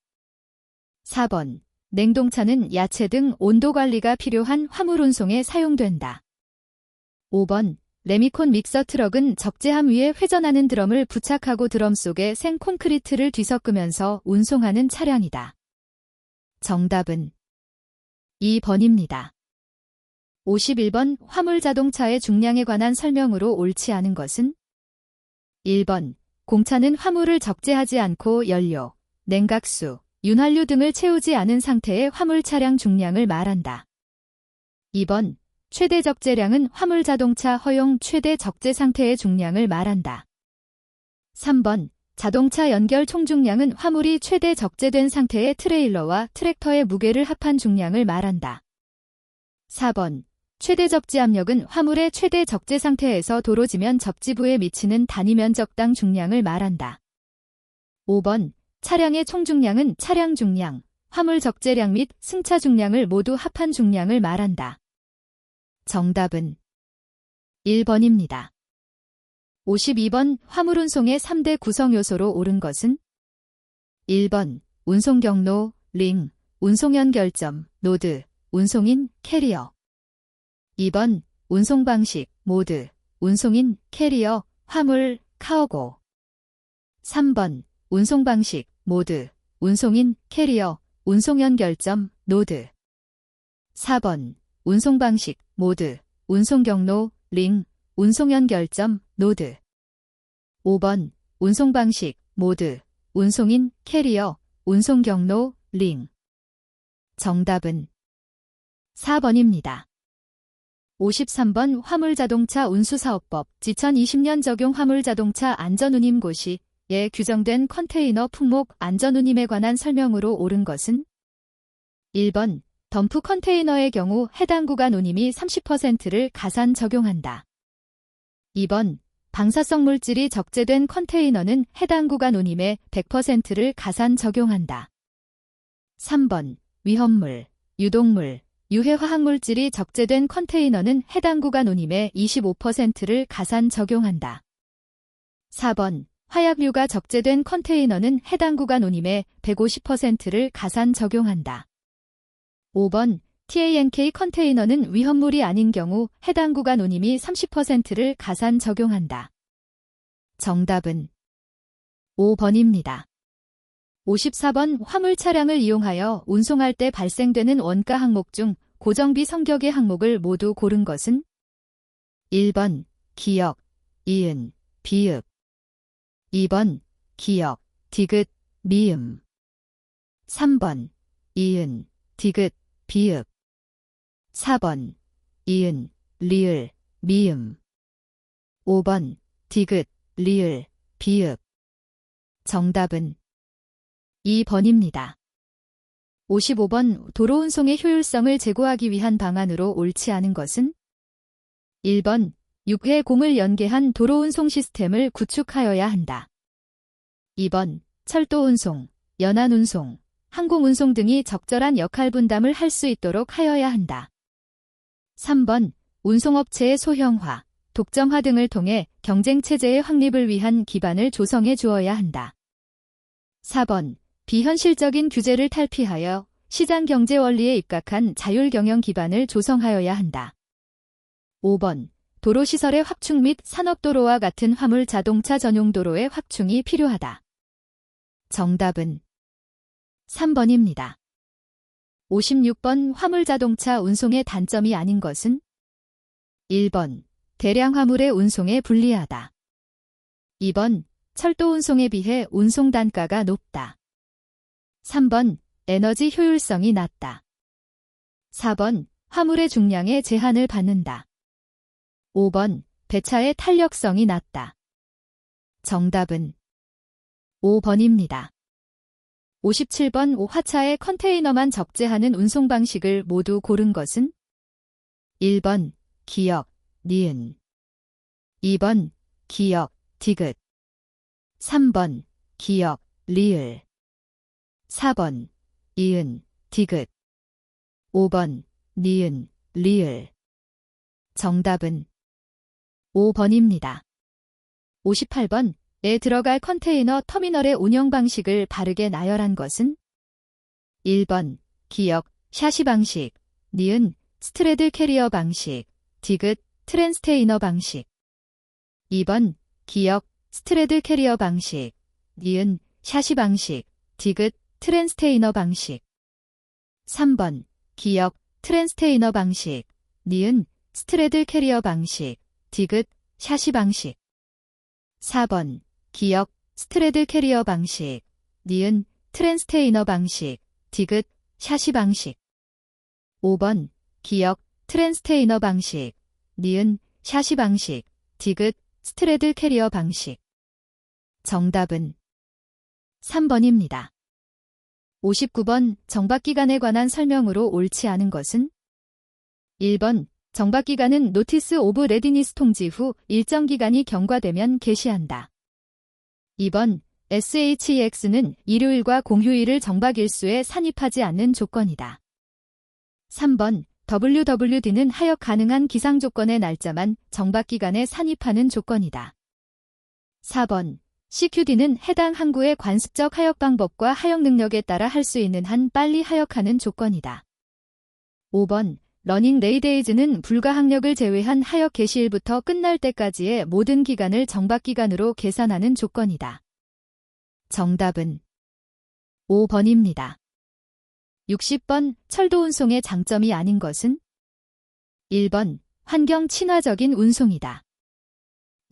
4번 냉동차는 야채 등 온도 관리가 필요한 화물 운송에 사용된다. 5번 레미콘 믹서 트럭은 적재함 위에 회전하는 드럼을 부착하고 드럼 속에 생 콘크리트를 뒤섞으면서 운송하는 차량이다. 정답은 2번입니다. 51번. 화물 자동차의 중량에 관한 설명으로 옳지 않은 것은 1번 공차는 화물을 적재하지 않고 연료, 냉각수, 윤활유 등을 채우지 않은 상태의 화물 차량 중량을 말한다. 2번 최대 적재량은 화물 자동차 허용 최대 적재 상태의 중량을 말한다. 3번 자동차 연결 총중량은 화물이 최대 적재된 상태의 트레일러와 트랙터의 무게를 합한 중량을 말한다. 4번 최대 접지 압력은 화물의 최대 적재 상태에서 도로지면 접지부에 미치는 단위 면적당 중량을 말한다. 5번 차량의 총중량은 차량 중량, 화물 적재량 및 승차 중량을 모두 합한 중량을 말한다. 정답은 1번입니다. 52번. 화물 운송의 3대 구성 요소로 옳은 것은 1번 운송 경로, 링, 운송 연결점, 노드, 운송인, 캐리어 2번 운송 방식, 모드, 운송인, 캐리어, 화물, 카어고 3번 운송 방식, 모드, 운송인, 캐리어, 운송 연결점, 노드 4번 운송 방식, 모드, 운송 경로, 링, 운송 연결점, 노드 5번 운송 방식, 모드, 운송인, 캐리어, 운송 경로, 링 정답은 4번입니다. 53번. 화물자동차 운수사업법 지2020년 적용 화물자동차 안전운임고시에 규정된 컨테이너 품목 안전운임에 관한 설명으로 옳은 것은 1번 덤프 컨테이너의 경우 해당 구간 운임이 30%를 가산 적용한다. 2번 방사성 물질이 적재된 컨테이너는 해당 구간 운임의 100%를 가산 적용한다. 3번 위험물, 유독물, 유해 화학물질이 적재된 컨테이너는 해당 구간 운임의 25%를 가산 적용한다. 4번 화약류가 적재된 컨테이너는 해당 구간 운임의 150%를 가산 적용한다. 5번 TANK 컨테이너는 위험물이 아닌 경우 해당 구간 운임이 30%를 가산 적용한다. 정답은 5번입니다. 54번 화물 차량을 이용하여 운송할 때 발생되는 원가 항목 중 고정비 성격의 항목을 모두 고른 것은 1번 기역, 이은, 비읍 2번 기역, 디귿, 미음 3번 이은, 디귿, 비읍 4번 이은, 리을, 미음 5번 디귿, 리을, 비읍 정답은 2번입니다. 55번 도로 운송의 효율성을 제고하기 위한 방안으로 옳지 않은 것은 1번 6회 공을 연계한 도로 운송 시스템을 구축하여야 한다. 2번 철도 운송, 연안 운송, 항공 운송 등이 적절한 역할 분담을 할 수 있도록 하여야 한다. 3번 운송업체의 소형화, 독점화 등을 통해 경쟁체제의 확립을 위한 기반을 조성해 주어야 한다. 4번 비현실적인 규제를 탈피하여 시장 경제 원리에 입각한 자율경영 기반을 조성하여야 한다. 5번 도로시설의 확충 및 산업도로와 같은 화물 자동차 전용 도로의 확충이 필요하다. 정답은 3번입니다. 56번 화물 자동차 운송의 단점이 아닌 것은 1번 대량 화물의 운송에 불리하다. 2번 철도 운송에 비해 운송 단가가 높다. 3번 에너지 효율성이 낮다. 4번 화물의 중량에 제한을 받는다. 5번 배차의 탄력성이 낮다. 정답은 5번입니다. 57번 오화차의 컨테이너만 적재하는 운송 방식을 모두 고른 것은 1번 기역, 니은 2번 기역, 디귿 3번 기역, 리을 4번 이은, 디귿 5번 니은, 리을 정답은 5번입니다. 58번에 들어갈 컨테이너 터미널의 운영 방식을 바르게 나열한 것은 1번 기역, 샤시 방식, 니은, 스트레드 캐리어 방식, 디귿, 트랜스테이너 방식 2번 기역, 스트레드 캐리어 방식, 니은, 샤시 방식, 디귿, 트랜스테이너 방식 3번 기역, 트랜스테이너 방식, 니은, 스트레드 캐리어 방식, 디귿, 샤시 방식 4번 기역, 스트레드 캐리어 방식, 니은, 트랜스테이너 방식, 디귿, 샤시 방식 5번 기역, 트랜스테이너 방식, 니은, 샤시 방식, 디귿, 스트레드 캐리어 방식 정답은 3번입니다. 59번 정박기간에 관한 설명으로 옳지 않은 것은 1번 정박기간은 노티스 오브 레디니스 통지 후 일정 기간이 경과되면 개시한다. 2번 SHEX는 일요일과 공휴일을 정박일수에 산입하지 않는 조건이다. 3번 WWD는 하역 가능한 기상조건의 날짜만 정박기간에 산입하는 조건이다. 4번 CQD는 해당 항구의 관습적 하역 방법과 하역 능력에 따라 할 수 있는 한 빨리 하역하는 조건이다. 5번 러닝 레이데이즈는 불가항력을 제외한 하역 개시일부터 끝날 때까지의 모든 기간을 정박기간으로 계산하는 조건이다. 정답은 5번입니다. 60번 철도 운송의 장점이 아닌 것은 1번 환경 친화적인 운송이다.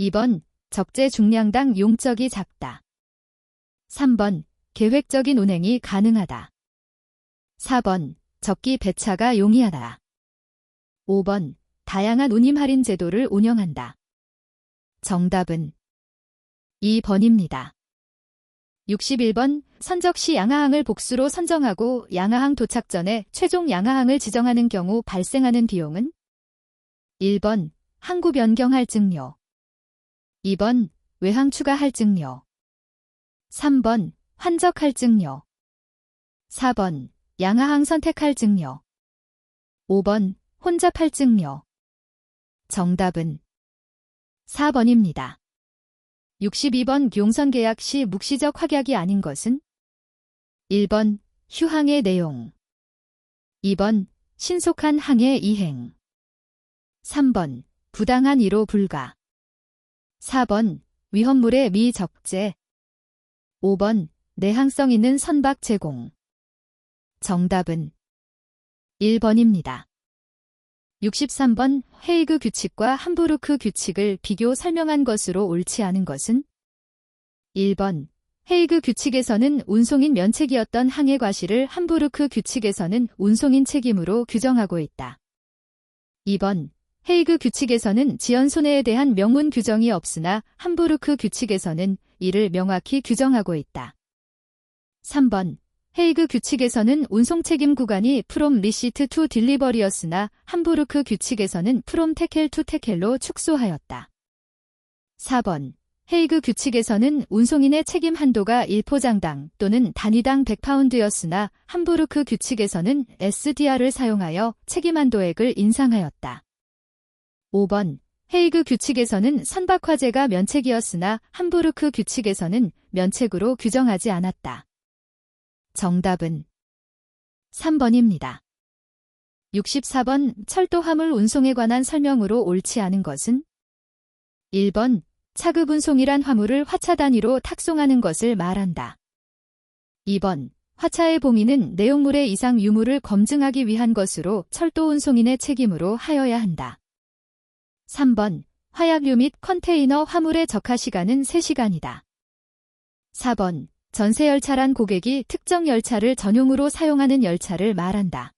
2번 적재 중량당 용적이 작다. 3번 계획적인 운행이 가능하다. 4번 적기 배차가 용이하다. 5번 다양한 운임 할인 제도를 운영한다. 정답은 2번입니다. 61번 선적 시 양하항을 복수로 선정하고 양하항 도착 전에 최종 양하항을 지정하는 경우 발생하는 비용은 1번 항구 변경 할증료 2번 외항 추가 할증료 3번 환적 할증료 4번 양하항 선택 할증료 5번 혼잡 할증료 정답은 4번입니다. 62번 용선 계약 시 묵시적 확약이 아닌 것은 1번 휴항의 내용 2번 신속한 항해 이행 3번 부당한 이로 불가 4번 위험물의 미적재 5번 내항성 있는 선박 제공 정답은 1번입니다. 63번 헤이그 규칙과 함부르크 규칙을 비교 설명한 것으로 옳지 않은 것은 1번 헤이그 규칙에서는 운송인 면책이었던 항해 과실을 함부르크 규칙에서는 운송인 책임으로 규정하고 있다. 2번 헤이그 규칙에서는 지연 손해에 대한 명문 규정이 없으나 함부르크 규칙에서는 이를 명확히 규정하고 있다. 3번 헤이그 규칙에서는 운송 책임 구간이 프롬 리시트 투 딜리버리였으나 함부르크 규칙에서는 프롬 테켈 투 테켈로 축소하였다. 4번 헤이그 규칙에서는 운송인의 책임 한도가 1포장당 또는 단위당 100파운드였으나 함부르크 규칙에서는 SDR을 사용하여 책임 한도액을 인상하였다. 5번 헤이그 규칙에서는 선박 화재가 면책이었으나 함부르크 규칙에서는 면책으로 규정하지 않았다. 정답은 3번입니다. 64번 철도 화물 운송에 관한 설명으로 옳지 않은 것은 1번 차급 운송이란 화물을 화차 단위로 탁송하는 것을 말한다. 2번 화차의 봉인은 내용물의 이상 유무를 검증하기 위한 것으로 철도 운송인의 책임으로 하여야 한다. 3번 화약류 및 컨테이너 화물의 적하 시간은 3시간이다. 4번 전세열차란 고객이 특정 열차를 전용으로 사용하는 열차를 말한다.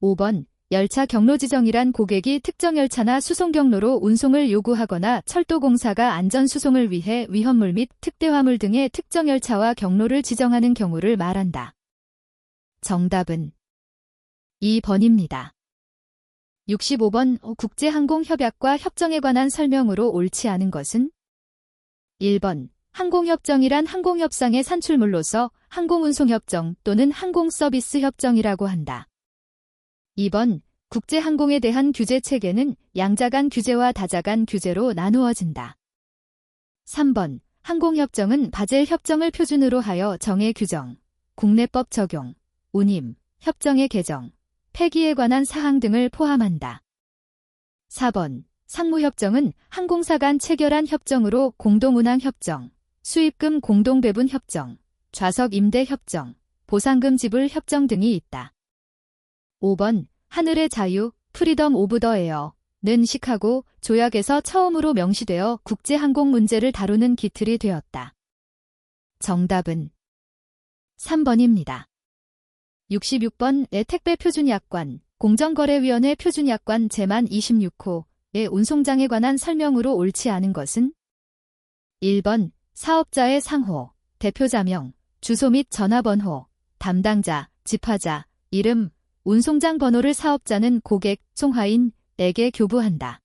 5번 열차 경로 지정이란 고객이 특정 열차나 수송 경로로 운송을 요구하거나 철도공사가 안전수송을 위해 위험물 및 특대화물 등의 특정 열차와 경로를 지정하는 경우를 말한다. 정답은 2번입니다. 65번 국제항공협약과 협정에 관한 설명으로 옳지 않은 것은 1번 항공협정이란 항공협상의 산출물로서 항공운송협정 또는 항공서비스협정이라고 한다. 2번 국제항공에 대한 규제 체계는 양자 간 규제와 다자 간 규제로 나누어진다. 3번 항공협정은 바젤 협정을 표준으로 하여 정의 규정, 국내법 적용, 운임, 협정의 개정, 폐기에 관한 사항 등을 포함한다. 4번 상무협정은 항공사 간 체결한 협정으로 공동운항협정, 수입금 공동배분 협정, 좌석 임대 협정, 보상금 지불 협정 등이 있다. 5번 하늘의 자유, 프리덤 오브 더 에어는 시카고 조약에서 처음으로 명시되어 국제항공 문제를 다루는 기틀이 되었다. 정답은 3번입니다. 66번의 택배 표준약관, 공정거래위원회 표준약관 제만 26호의 운송장에 관한 설명으로 옳지 않은 것은 1번 사업자의 상호, 대표자명, 주소 및 전화번호, 담당자, 집화자, 이름, 운송장 번호를 사업자는 고객, 송화인에게 교부한다.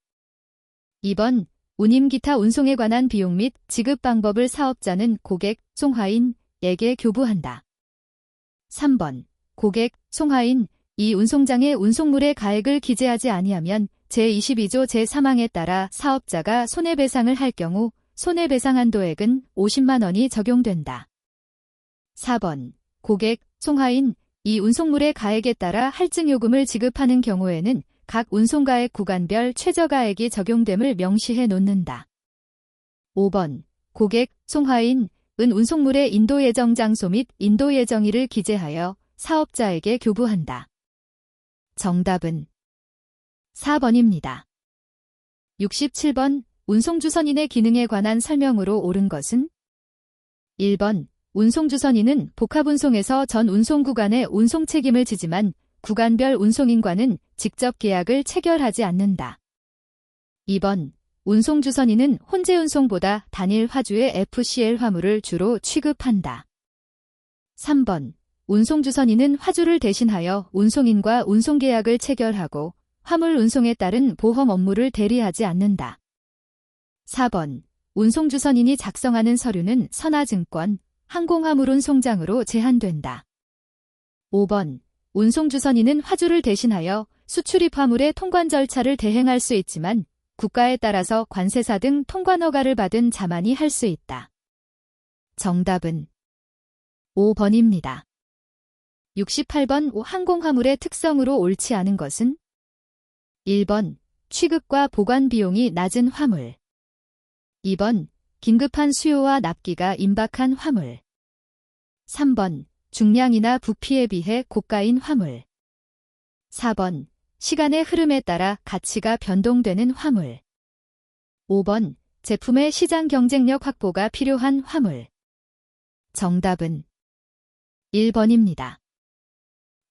2번 운임 기타 운송에 관한 비용 및 지급 방법을 사업자는 고객, 송화인에게 교부한다. 3번 고객, 송화인, 이 운송장에 운송물의 가액을 기재하지 아니하면 제22조 제3항에 따라 사업자가 손해배상을 할 경우 손해배상 한도액은 50만 원이 적용된다. 4번 고객, 송화인, 이 운송물의 가액에 따라 할증요금을 지급하는 경우에는 각 운송가액 구간별 최저가액이 적용됨을 명시해 놓는다. 5번 고객, 송화인은 운송물의 인도 예정 장소 및 인도 예정일을 기재하여 사업자에게 교부한다. 정답은 4번입니다. 67번 운송주선인의 기능에 관한 설명으로 옳은 것은 1번 운송주선인은 복합운송에서 전 운송구간의 운송 책임을 지지만 구간별 운송인과는 직접 계약을 체결하지 않는다. 2번 운송주선인은 혼재운송보다 단일 화주의 FCL 화물을 주로 취급한다. 3번. 운송주선인은 화주를 대신하여 운송인과 운송계약을 체결하고 화물 운송에 따른 보험 업무를 대리하지 않는다. 4번. 운송주선인이 작성하는 서류는 선화증권, 항공화물운송장으로 제한된다. 5번. 운송주선인은 화주를 대신하여 수출입 화물의 통관 절차를 대행할 수 있지만 국가에 따라서 관세사 등 통관 허가를 받은 자만이 할 수 있다. 정답은 5번입니다. 68번. 항공화물의 특성으로 옳지 않은 것은 1번. 취급과 보관 비용이 낮은 화물. 2번. 긴급한 수요와 납기가 임박한 화물. 3번. 중량이나 부피에 비해 고가인 화물. 4번. 시간의 흐름에 따라 가치가 변동되는 화물. 5번. 제품의 시장 경쟁력 확보가 필요한 화물. 정답은 1번입니다.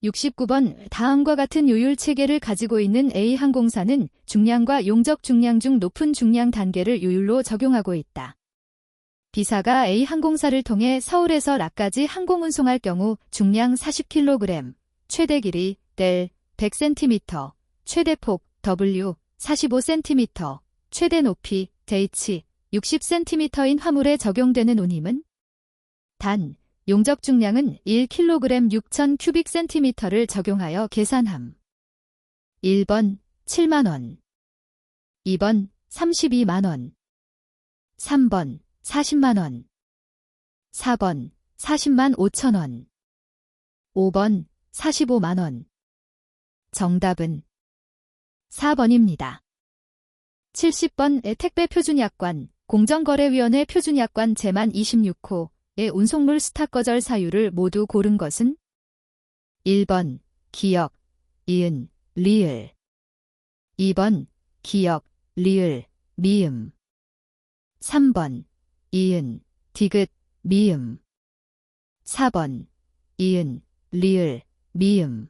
69번. 다음과 같은 요율 체계를 가지고 있는 A항공사는 중량과 용적 중량 중 높은 중량 단계를 요율로 적용하고 있다. B사가 A항공사를 통해 서울에서 라까지 항공운송할 경우 중량 40kg, 최대 길이 L 100cm, 최대 폭 W 45cm, 최대 높이 H 60cm인 화물에 적용되는 운임은 단, 용적 중량은 1kg 6000cm를 적용하여 계산함. 1번 7만원, 2번 32만원, 3번 40만원, 4번 40만 5천원, 5번 45만원. 정답은 4번입니다. 70번. 택배 표준약관, 공정거래위원회 표준약관 제만 26호의 운송물 스탑 거절 사유를 모두 고른 것은 1번 기역, 이은, 리을, 2번 기역, 리을, 미음, 3번 이은, 디귿, 미음, 4번 이은, 리을, 미음,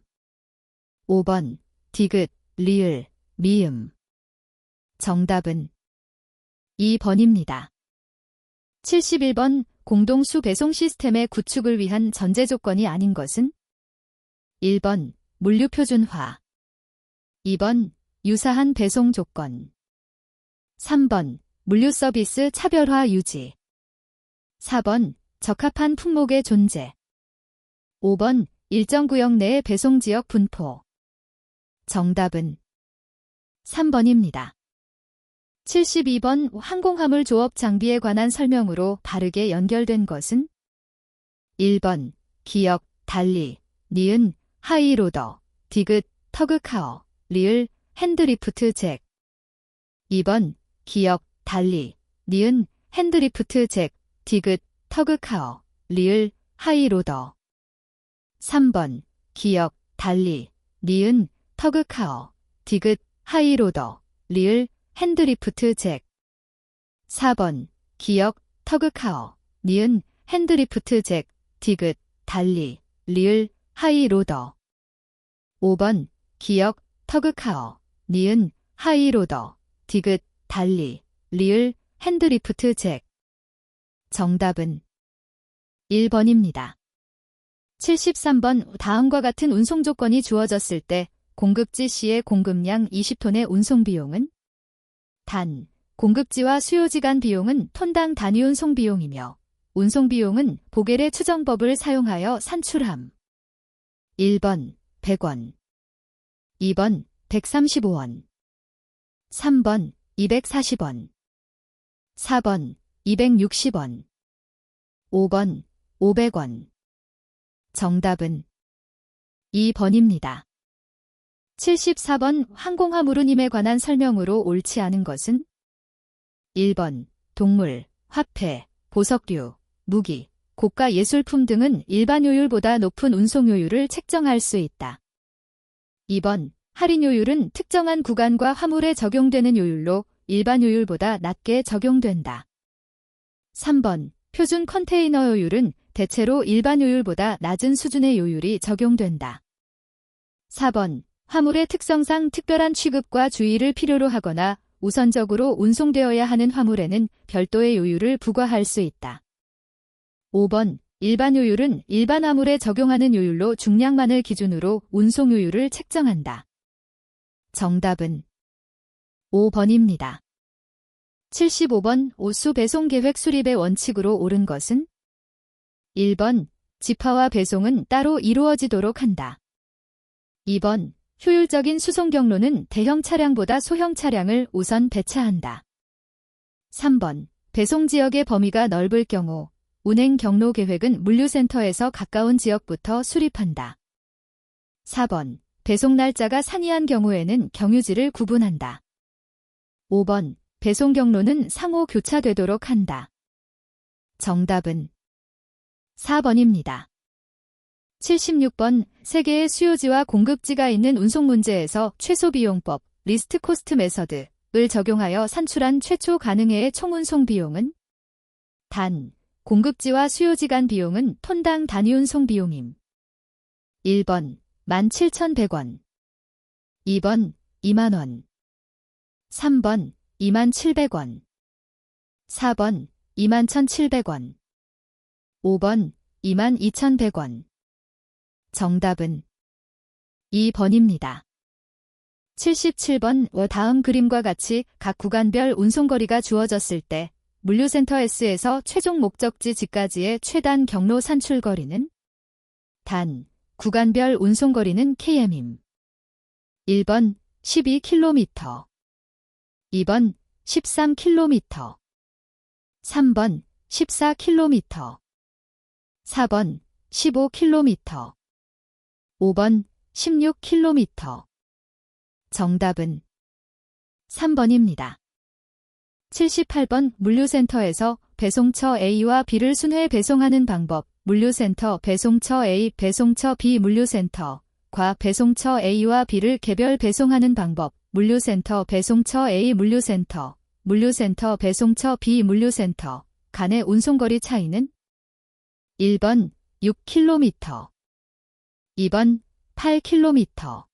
5번 디귿, 리을, 미음. 정답은 2번입니다. 71번. 공동수 배송 시스템의 구축을 위한 전제 조건이 아닌 것은 1번 물류 표준화, 2번 유사한 배송 조건, 3번 물류 서비스 차별화 유지, 4번 적합한 품목의 존재, 5번 일정 구역 내의 배송 지역 분포. 정답은 3번입니다. 72번. 항공화물 조업 장비에 관한 설명으로 바르게 연결된 것은 1번 기역, 달리, 니은, 하이로더, 디귿, 터그카어, 리을, 핸드리프트 잭. 2번 기역, 달리, 니은, 핸드리프트 잭, 디귿, 터그카어, 리을, 하이로더. 3번 기역, 달리, 니은, 터그카어, 디귿, 하이로더, 리을, 핸드리프트 잭. 4번 기역, 터그카어, 니은, 핸드리프트 잭, 디귿, 달리, 리을, 하이로더. 5번 기역, 터그카어, 니은, 하이로더, 디귿, 달리, 리을, 핸드리프트 잭. 정답은 1번입니다. 73번. 다음과 같은 운송 조건이 주어졌을 때 공급지 C의 공급량 20톤의 운송비용은 단, 공급지와 수요지 간 비용은 톤당 단위 운송비용이며 운송비용은 보겔의 추정법을 사용하여 산출함. 1번 100원, 2번 135원, 3번 240원, 4번 260원, 5번 500원. 정답은 2번입니다. 74번. 항공화물운임에 관한 설명으로 옳지 않은 것은 1번 동물, 화폐, 보석류, 무기, 고가 예술품 등은 일반 요율보다 높은 운송 요율을 책정할 수 있다. 2번 할인 요율은 특정한 구간과 화물에 적용되는 요율로 일반 요율보다 낮게 적용된다. 3번 표준 컨테이너 요율은 대체로 일반 요율보다 낮은 수준의 요율이 적용된다. 4번 화물의 특성상 특별한 취급과 주의를 필요로 하거나 우선적으로 운송되어야 하는 화물에는 별도의 요율을 부과할 수 있다. 5번 일반 요율은 일반 화물에 적용하는 요율로 중량만을 기준으로 운송 요율을 책정한다. 정답은 5번입니다. 75번 오수 배송 계획 수립의 원칙으로 옳은 것은 1번 집화와 배송은 따로 이루어지도록 한다. 2번 효율적인 수송 경로는 대형 차량보다 소형 차량을 우선 배차한다. 3번 배송 지역의 범위가 넓을 경우 운행 경로 계획은 물류센터에서 가까운 지역부터 수립한다. 4번 배송 날짜가 상이한 경우에는 경유지를 구분한다. 5번 배송 경로는 상호 교차되도록 한다. 정답은 4번입니다. 76번 세계의 수요지와 공급지가 있는 운송 문제에서 최소비용법 리스트 코스트 메서드를 적용하여 산출한 최초 가능해의 총운송 비용은 단 공급지와 수요지 간 비용은 톤당 단위 운송 비용임. 1번 17,100원 2번 2만원 3번 27,000원 4번 21,700원 5번 22,100원 정답은 2번입니다. 77번 다음 그림과 같이 각 구간별 운송거리가 주어졌을 때 물류센터 S에서 최종 목적지 G까지의 최단 경로 산출거리는 단 구간별 운송거리는 KM임. 1번 12km 2번 13km 3번 14km 4번 15km 5번 16km 정답은 3번입니다. 78번 물류센터에서 배송처 A와 B를 순회 배송하는 방법 물류센터 배송처 A, 배송처 B 물류센터과 배송처 A와 B를 개별 배송하는 방법 물류센터 배송처 A 물류센터 배송처 B 물류센터 간의 운송거리 차이는 1번 6km 2번 8km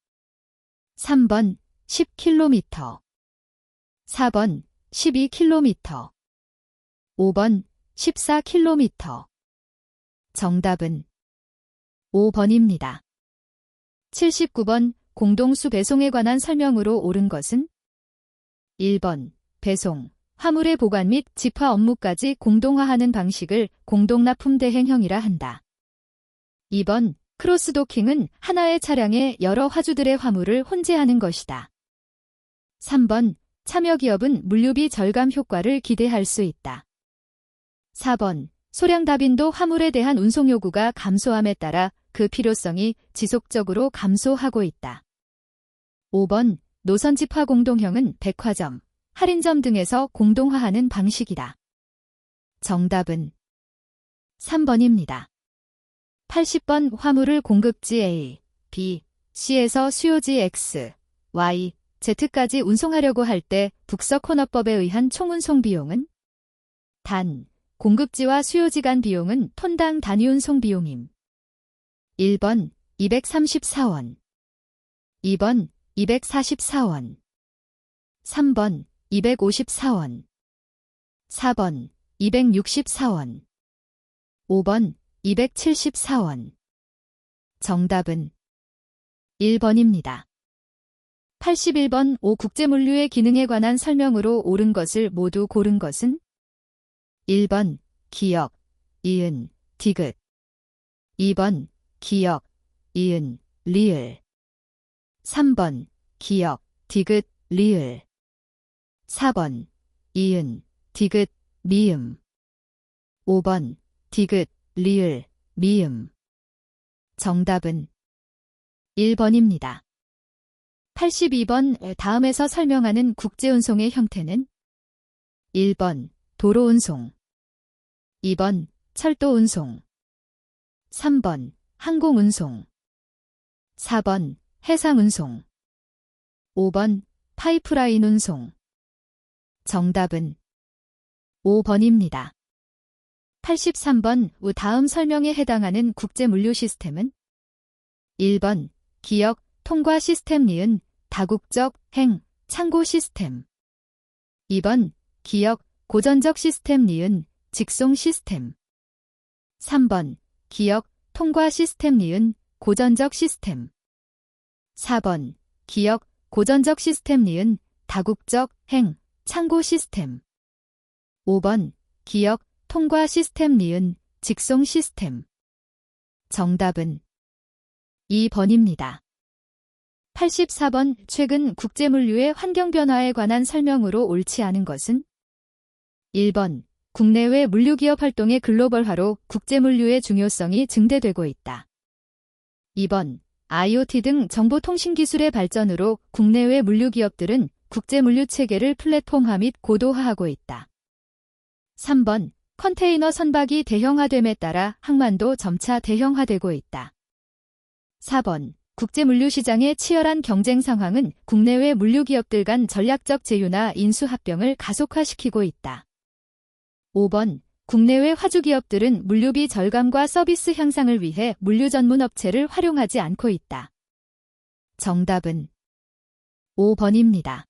3번 10km 4번 12km 5번 14km 정답은 5번입니다. 79번 공동수 배송에 관한 설명으로 옳은 것은 1번 배송, 화물의 보관 및 집화 업무까지 공동화하는 방식을 공동납품 대행형이라 한다. 2번 크로스도킹은 하나의 차량에 여러 화주들의 화물을 혼재하는 것이다. 3번 참여기업은 물류비 절감 효과를 기대할 수 있다. 4번 소량 다빈도 화물에 대한 운송 요구가 감소함에 따라 그 필요성이 지속적으로 감소하고 있다. 5번 노선 집화 공동형은 백화점, 할인점 등에서 공동화하는 방식이다. 정답은 3번입니다. 80번 화물을 공급지 A, B, C에서 수요지 X, Y, Z까지 운송하려고 할 때 북서코너법에 의한 총운송 비용은 단, 공급지와 수요지 간 비용은 톤당 단위 운송 비용임. 1번 234원 2번 244원 3번 254원 4번 264원 5번 274원 정답은 1번입니다. 81번 국제물류의 기능에 관한 설명으로 옳은 것을 모두 고른 것은 1번 기역, 이은, 디귿 2번 기역, 이은, 리을 3번 기역, 디귿, 리을 4번 이은, 디귿, 미음 5번 디귿, 리을, 미음 정답은 1번입니다. 82번 다음에서 설명하는 국제운송의 형태는 1번 도로운송 2번 철도운송 3번 항공운송 4번 해상운송 5번 파이프라인 운송 정답은 5번입니다. 83번 다음 설명에 해당하는 국제물류 시스템은 1번 기역, 통과 시스템 니은, 다국적, 행, 창고 시스템 2번 기역, 고전적 시스템 니은, 직송 시스템. 3번 기역, 통과 시스템 니은, 고전적 시스템. 4번 기역, 고전적 시스템 니은, 다국적, 행, 창고 시스템. 5번 기역, 통과 시스템 니은, 직송 시스템. 정답은 2번입니다. 84번 최근 국제물류의 환경 변화에 관한 설명으로 옳지 않은 것은 1번 국내외 물류기업 활동의 글로벌화로 국제물류의 중요성이 증대되고 있다. 2번 IoT 등 정보통신기술의 발전으로 국내외 물류기업들은 국제물류 체계를 플랫폼화 및 고도화하고 있다. 3번 컨테이너 선박이 대형화됨에 따라 항만도 점차 대형화되고 있다. 4번 국제물류 시장의 치열한 경쟁 상황은 국내외 물류기업들 간 전략적 제휴나 인수합병을 가속화시키고 있다. 5번 국내외 화주기업들은 물류비 절감과 서비스 향상을 위해 물류 전문 업체를 활용하지 않고 있다. 정답은 5번입니다.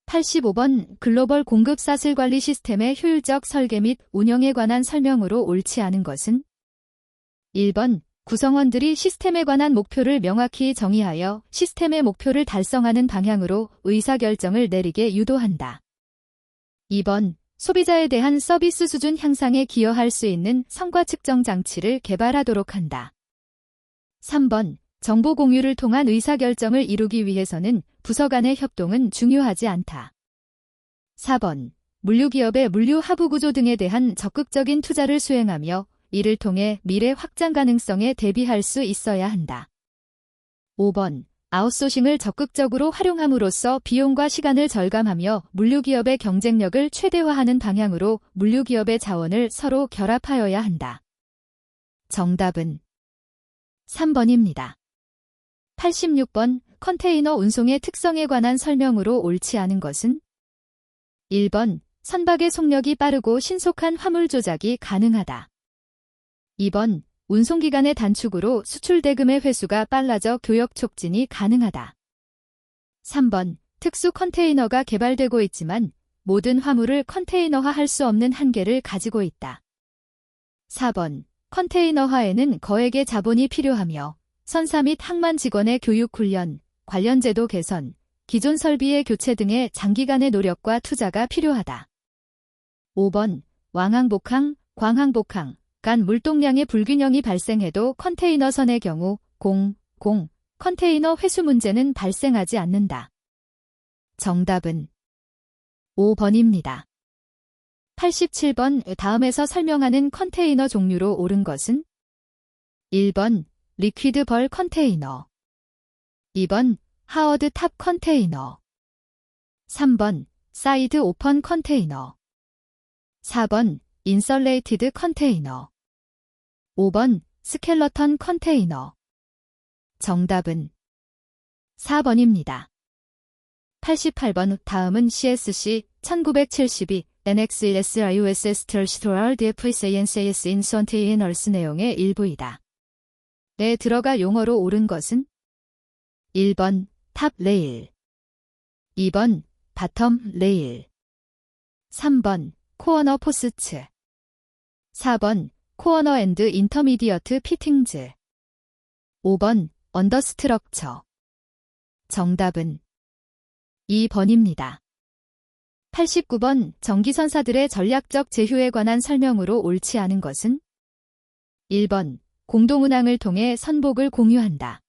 85번 글로벌 공급 사슬 관리 시스템의 효율적 설계 및 운영에 관한 설명으로 옳지 않은 것은 1번 구성원들이 시스템에 관한 목표를 명확히 정의하여 시스템의 목표를 달성하는 방향으로 의사결정을 내리게 유도한다. 2번 소비자에 대한 서비스 수준 향상에 기여할 수 있는 성과 측정 장치를 개발하도록 한다. 3번 정보 공유를 통한 의사결정을 이루기 위해서는 부서 간의 협동은 중요하지 않다. 4번 물류기업의 물류 하부 구조 등에 대한 적극적인 투자를 수행하며 이를 통해 미래 확장 가능성에 대비할 수 있어야 한다. 5번 아웃소싱을 적극적으로 활용함으로써 비용과 시간을 절감하며 물류기업의 경쟁력을 최대화하는 방향으로 물류기업의 자원을 서로 결합하여야 한다. 정답은 3번입니다. 86번 컨테이너 운송의 특성에 관한 설명으로 옳지 않은 것은 1번 선박의 속력이 빠르고 신속한 화물 조작이 가능하다. 2번 운송기간의 단축으로 수출 대금의 회수가 빨라져 교역 촉진이 가능하다. 3번 특수 컨테이너가 개발되고 있지만 모든 화물을 컨테이너화할 수 없는 한계를 가지고 있다. 4번 컨테이너화에는 거액의 자본이 필요하며 선사 및 항만 직원의 교육 훈련, 관련 제도 개선, 기존 설비의 교체 등의 장기간의 노력과 투자가 필요하다. 5번 왕항복항, 광항복항 간 물동량의 불균형이 발생해도 컨테이너선의 경우 컨테이너 회수 문제는 발생하지 않는다. 정답은 5번입니다. 87번 다음에서 설명하는 컨테이너 종류로 옳은 것은 1번 리퀴드 벌 컨테이너 2번 하워드 탑 컨테이너 3번 사이드 오펀 컨테이너 4번 인설레이티드 컨테이너 5번 스켈러턴 컨테이너. 정답은 4번입니다. 88번 다음은 CSC 1972 NX1SRUS Stral DFSANCS 인선테이너스 내용의 일부이다. 에 들어가 용어로 옳은 것은 1번 탑 레일 2번 바텀 레일 3번 코어너 포스츠 4번 코어너 앤드 인터미디어트 피팅즈 5번 언더스트럭처. 정답은 2번입니다. 89번 전기선사들의 전략적 제휴에 관한 설명으로 옳지 않은 것은 1번 공동운항을 통해 선복을 공유한다.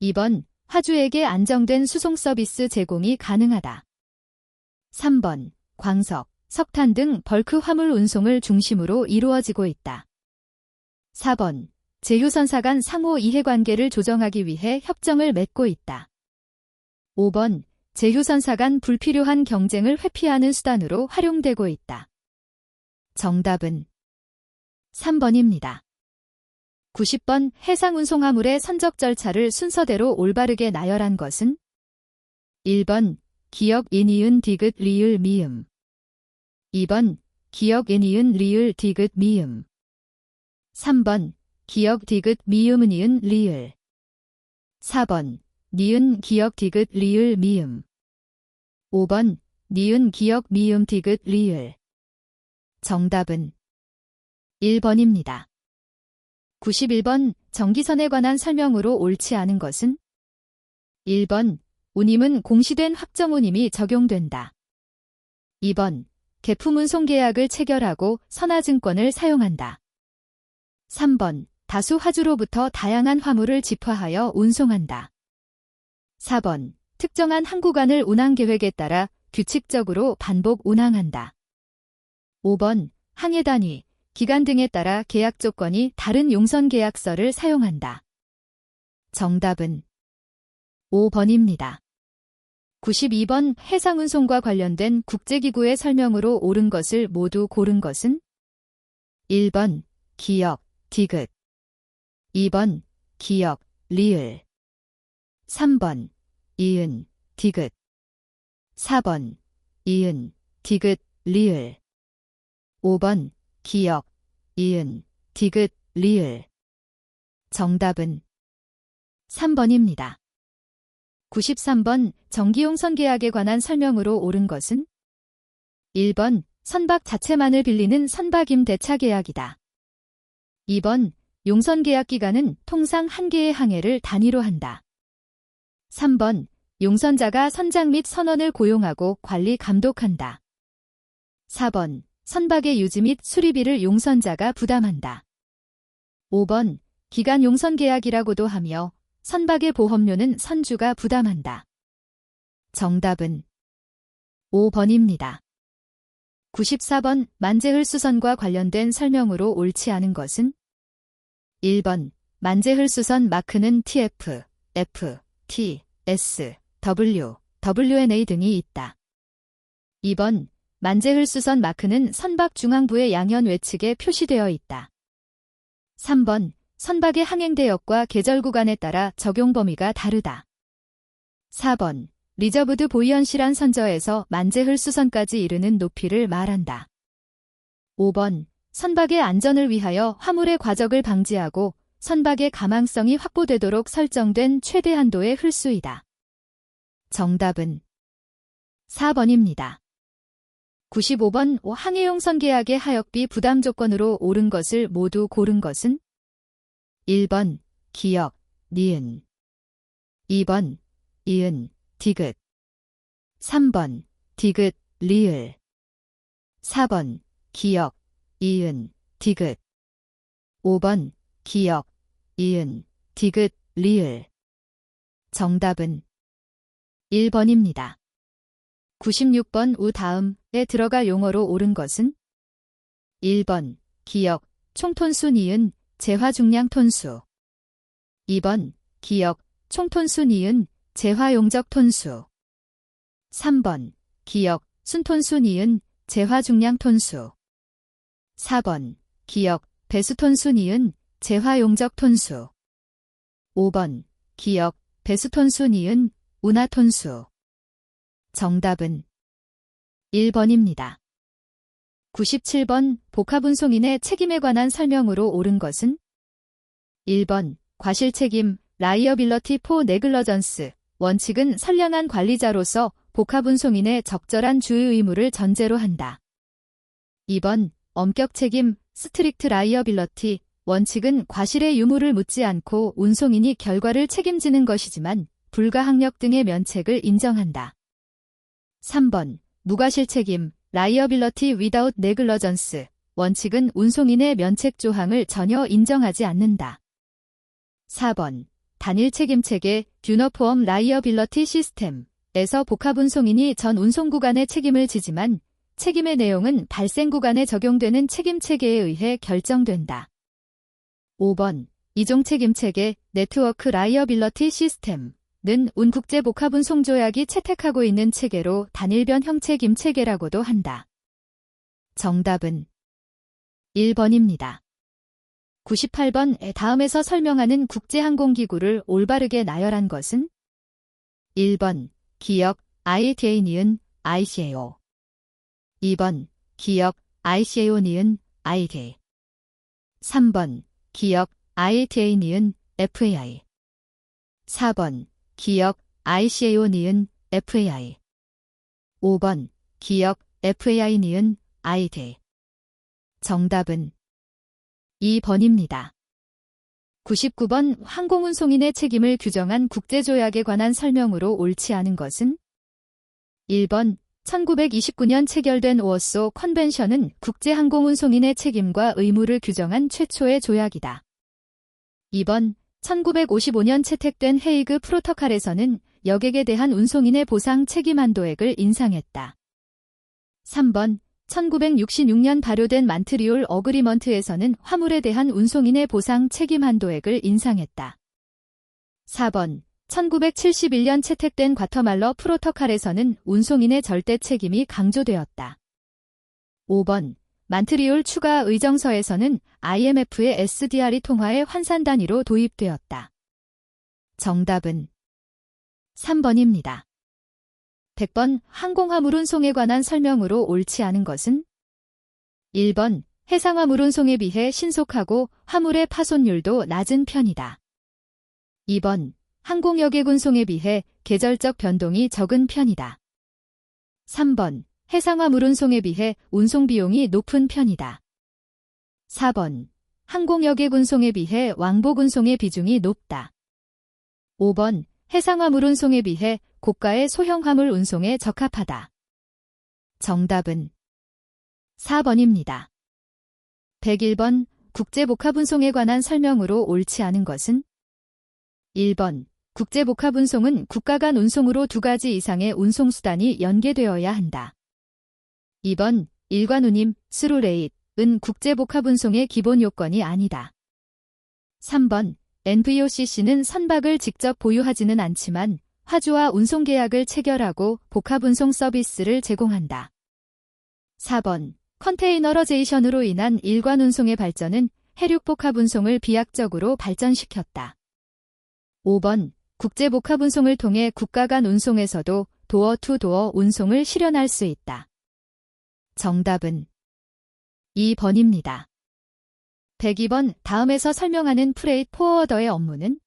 2번 화주에게 안정된 수송 서비스 제공이 가능하다. 3번 광석, 석탄 등 벌크 화물 운송을 중심으로 이루어지고 있다. 4번 제휴선사 간 상호 이해관계를 조정하기 위해 협정을 맺고 있다. 5번 제휴선사 간 불필요한 경쟁을 회피하는 수단으로 활용되고 있다. 정답은 3번입니다. 90번 해상운송화물의 선적 절차를 순서대로 올바르게 나열한 것은 1번 기역 인이은 디귿 리을 미음 2번 기역 인이은 리을 디귿 미음 3번 기역 디귿 미음은 이은 리을 4번 니은 기역 디귿 리을 미음 5번 니은 기역 미음 디귿 리을. 정답은 1번입니다. 91번 전기선에 관한 설명으로 옳지 않은 것은 1번 운임은 공시된 확정운임이 적용된다. 2번 계품운송계약을 체결하고 선화증권을 사용한다. 3번 다수 화주로부터 다양한 화물을 집화하여 운송한다. 4번 특정한 항구간을 운항계획에 따라 규칙적으로 반복 운항한다. 5번 항해 단위, 기간 등에 따라 계약 조건이 다른 용선계약서를 사용한다. 정답은 5번입니다. 92번 해상운송과 관련된 국제기구의 설명으로 옳은 것을 모두 고른 것은 1번 기역, 디귿 2번 기역, 리을 3번 이은, 디귿 4번 이은, 디귿, 리을 5번 기역, 이은, 디귿, 리을. 정답은 3번입니다. 93번 전기용선 계약에 관한 설명으로 옳은 것은 1번 선박 자체만을 빌리는 선박임대차 계약이다. 2번 용선 계약 기간은 통상 한 개의 항해를 단위로 한다. 3번 용선자가 선장 및 선원을 고용하고 관리 감독한다. 4번 선박의 유지 및 수리비를 용선자가 부담한다. 5번 기간 용선 계약이라고도 하며 선박의 보험료는 선주가 부담한다. 정답은 5번입니다. 94번 만재흐수선과 관련된 설명으로 옳지 않은 것은 1번 만재흐수선 마크는 TF, F, T, S, W, WNA 등이 있다. 2번 만재흐수선 마크는 선박 중앙부의 양현 외측에 표시되어 있다. 3번 선박의 항행대역과 계절 구간에 따라 적용 범위가 다르다. 4번 리저브드 보이언시란 선저에서 만재흐수선까지 이르는 높이를 말한다. 5번 선박의 안전을 위하여 화물의 과적을 방지하고 선박의 가망성이 확보되도록 설정된 최대 한도의 흘수이다. 정답은 4번입니다. 95번 항해용선 계약의 하역비 부담 조건으로 옳은 것을 모두 고른 것은 1번 기역, 니은 2번 이은, 디귿 3번 디귿, 리을 4번 기역, 이은, 디귿 5번 기역, 이은, 디귿, 리을. 정답은 1번입니다. 96번 우 다음에 들어갈 용어로 옳은 것은 1번 기역, 총톤수 니은, 재화중량 톤수 2번 기역, 총톤수 니은, 재화용적 톤수 3번 기역, 순톤수 니은, 재화중량 톤수 4번 기역, 배수톤수 니은, 재화용적 톤수 5번 기역, 배수톤수 니은, 운하톤수. 정답은 1번입니다. 97번 복합운송인의 책임에 관한 설명으로 옳은 것은 1번 과실책임, 라이어빌러티 포 네글러전스. 원칙은 선량한 관리자로서 복합운송인의 적절한 주의 의무를 전제로 한다. 2번 엄격책임, 스트릭트 라이어빌러티. 원칙은 과실의 유무를 묻지 않고 운송인이 결과를 책임지는 것이지만 불가항력 등의 면책을 인정한다. 3번 무과실책임, 라이어빌러티 위다웃 네글러전스. 원칙은 운송인의 면책 조항을 전혀 인정하지 않는다. 4번 단일 책임체계, 유니폼 라이어빌러티 시스템에서 복합운송인이 전 운송구간의 책임을 지지만 책임의 내용은 발생 구간에 적용되는 책임체계에 의해 결정된다. 5번 이종 책임체계, 네트워크 라이어빌러티 시스템 는 운국제복합운송조약이 채택하고 있는 체계로 단일변 형책임 체계라고도 한다. 정답은 1번입니다. 98번 다음에서 설명하는 국제항공기구를 올바르게 나열한 것은 1번 기역, IATA 니은, ICAO 2번 기역, ICAO 니은, IK 3번 기역, IATA 니은, FAI 4번 기역, ICAO 니은, FAI 5번 기역, FAI 니은, ID. 정답은 2번입니다. 99번 항공운송인의 책임을 규정한 국제조약에 관한 설명으로 옳지 않은 것은 1번 1929년 체결된 워소 컨벤션은 국제항공운송인의 책임과 의무를 규정한 최초의 조약이다. 2번 1955년 채택된 헤이그 프로토콜에서는 여객에 대한 운송인의 보상 책임 한도액을 인상했다. 3번 1966년 발효된 만트리올 어그리먼트에서는 화물에 대한 운송인의 보상 책임 한도액을 인상했다. 4번 1971년 채택된 과터말러 프로토콜에서는 운송인의 절대 책임이 강조되었다. 5번 만트리올 추가 의정서에서는 IMF의 SDR이 통화의 환산 단위로 도입되었다. 정답은 3번입니다. 100번 항공화물 운송에 관한 설명으로 옳지 않은 것은 1번 해상화물 운송에 비해 신속하고 화물의 파손율도 낮은 편이다. 2번 항공여객 운송에 비해 계절적 변동이 적은 편이다. 3번 해상화물 운송에 비해 운송 비용이 높은 편이다. 4번 항공여객 운송에 비해 왕복 운송의 비중이 높다. 5번 해상화물 운송에 비해 고가의 소형 화물 운송에 적합하다. 정답은 4번입니다. 101번 국제복합운송에 관한 설명으로 옳지 않은 것은 1번 국제복합운송은 국가 간 운송으로 2가지 이상의 운송수단이 연계되어야 한다. 2번 일관운임, 스루레잇은 국제복합운송의 기본 요건이 아니다. 3번 NVOCC는 선박을 직접 보유하지는 않지만 화주와 운송계약을 체결하고 복합운송 서비스를 제공한다. 4번 컨테이너러제이션으로 인한 일관운송의 발전은 해륙복합운송을 비약적으로 발전시켰다. 5번 국제복합운송을 통해 국가 간 운송에서도 도어-투-도어 운송을 실현할 수 있다. 정답은 2번입니다. 102번 다음에서 설명하는 프레이트 포워더의 업무는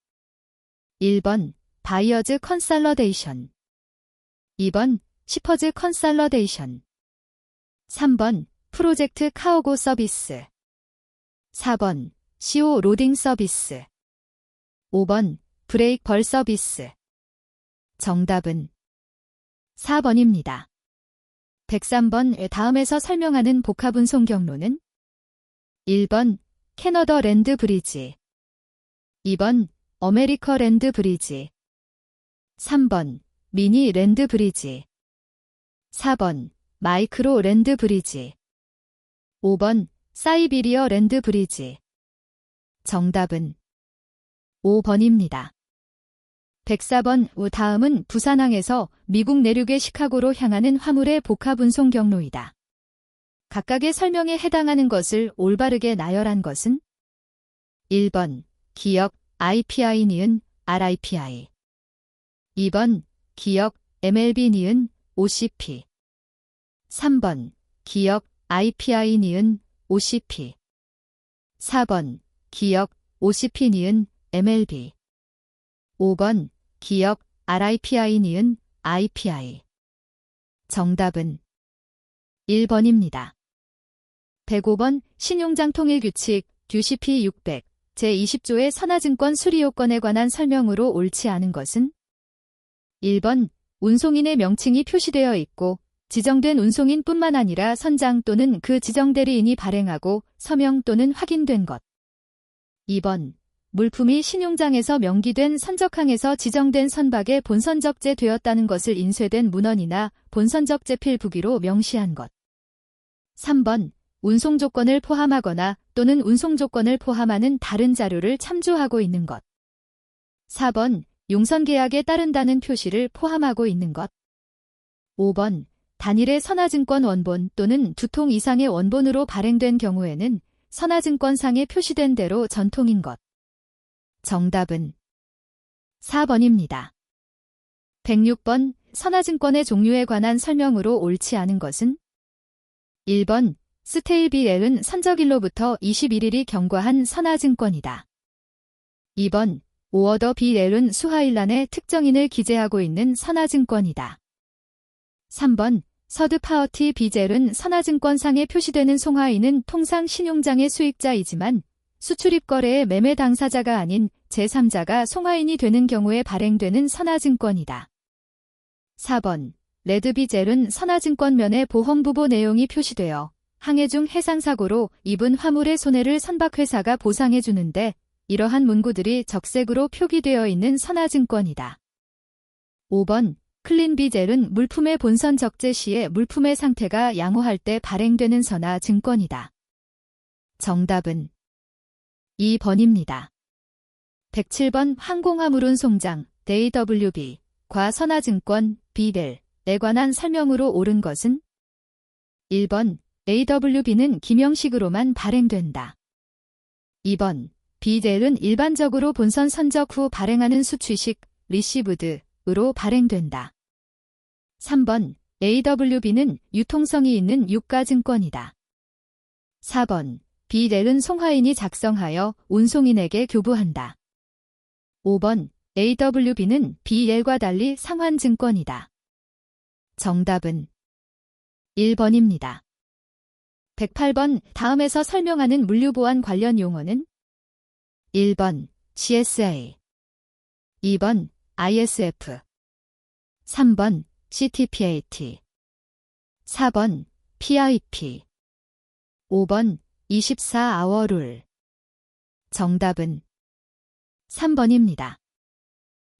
1번 바이어즈 컨설러데이션 2번 시퍼즈 컨설러데이션 3번 프로젝트 카오고 서비스 4번 CO 로딩 서비스 5번 브레이크 벌 서비스 정답은 4번입니다. 103번 다음에서 설명하는 복합운송 경로는 1번 캐너더 랜드 브리지 2번 어메리커 랜드 브리지 3번 미니 랜드 브리지 4번 마이크로 랜드 브리지 5번 사이비리어 랜드 브리지 정답은 5번입니다. 104번 다음은 부산항에서 미국 내륙의 시카고로 향하는 화물의 복합운송 경로이다. 각각의 설명에 해당하는 것을 올바르게 나열한 것은 1번 기역 IPI 니은 RIPI 2번 기역 MLB 니은 OCP 3번 기역 IPI 니은 OCP 4번 기역 OCP 니은 MLB 5번 기역 RIPI 니은 IPI 정답은 1번입니다. 105번 신용장통일규칙 DUCP 600 제20조의 선화증권 수리요건에 관한 설명으로 옳지 않은 것은 1번 운송인의 명칭이 표시되어 있고 지정된 운송인뿐만 아니라 선장 또는 그 지정 대리인이 발행하고 서명 또는 확인된 것 2번 물품이 신용장에서 명기된 선적항에서 지정된 선박에 본선적재되었다는 것을 인쇄된 문헌이나 본선적재필 부기로 명시한 것 3번 운송조건을 포함하거나 또는 운송조건을 포함하는 다른 자료를 참조하고 있는 것 4번 용선계약에 따른다는 표시를 포함하고 있는 것 5번 단일의 선화증권 원본 또는 2통 이상의 원본으로 발행된 경우에는 선화증권상에 표시된 대로 전통인 것 정답은 4번입니다. 106번 선화증권의 종류에 관한 설명으로 옳지 않은 것은 1번 스테일비엘은 선적일로부터 21일이 경과한 선화증권이다. 2번 오어더 비엘은 수하일란에 특정인을 기재하고 있는 선화증권이다. 3번 서드 파어티 비젤은 선화증권상에 표시되는 송하인은 통상 신용장의 수익자이지만 수출입 거래의 매매 당사자가 아닌 제3자가 송하인이 되는 경우에 발행되는 선화증권이다. 4번 레드 비젤은 선화증권면에 보험부보 내용이 표시되어 항해 중 해상사고로 입은 화물의 손해를 선박회사가 보상해주는데 이러한 문구들이 적색으로 표기되어 있는 선화증권이다. 5번 클린 비젤은 물품의 본선 적재 시에 물품의 상태가 양호할 때 발행되는 선화증권이다. 정답은 2번입니다. 107번 항공화물운 송장 DWB 과 선화증권 비델에 관한 설명으로 옳은 것은 1번 AWB는 기명식으로만 발행된다. 2번 비델은 일반적으로 본선 선적 후 발행하는 수취식 리시브드으로 발행된다. 3번 AWB는 유통성이 있는 유가증권이다. 4번 비델은 송하인이 작성하여 운송인에게 교부한다. 5번 AWB는 BL과 달리 상환증권이다. 정답은 1번입니다. 108번 다음에서 설명하는 물류보안 관련 용어는 1번 CSA 2번 ISF 3번 CTPAT 4번 PIP 5번 24아워 룰 정답은 3번입니다.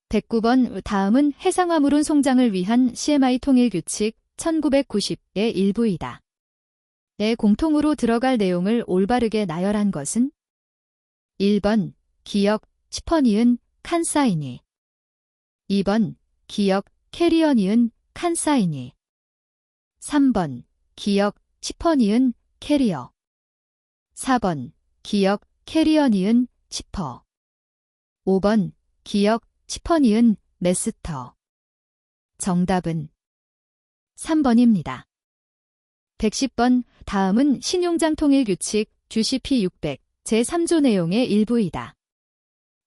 109번 다음은 해상화물운 송장을 위한 CMI 통일규칙 1990의 일부이다. 에 공통으로 들어갈 내용을 올바르게 나열한 것은 1번 기역 시퍼니은 칸사이니 2번 기역 캐리어니은 칸사이니 3번 기역 시퍼니은 캐리어 4번 기역 캐리어니은 시퍼 5번 기역 시퍼니은 메스터 정답은 3번입니다. 110번 다음은 신용장 통일규칙 GCP 600 제3조 내용의 일부이다.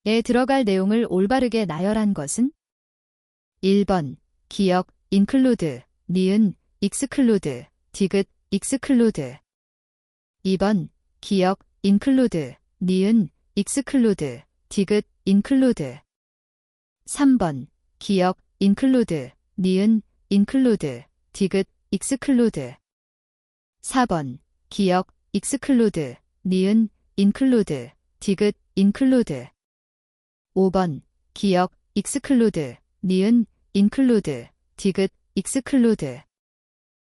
에 들어갈 내용을 올바르게 나열한 것은 1번 기역 include 니은 exclude 디귿 exclude 2번 기역 include 니은 exclude 디귿 include 3번 기역 include 니은 include 디귿 exclude 4번 기역 exclude 니은 include 디귿 include 5번 기역 exclude 니은 include 디귿 exclude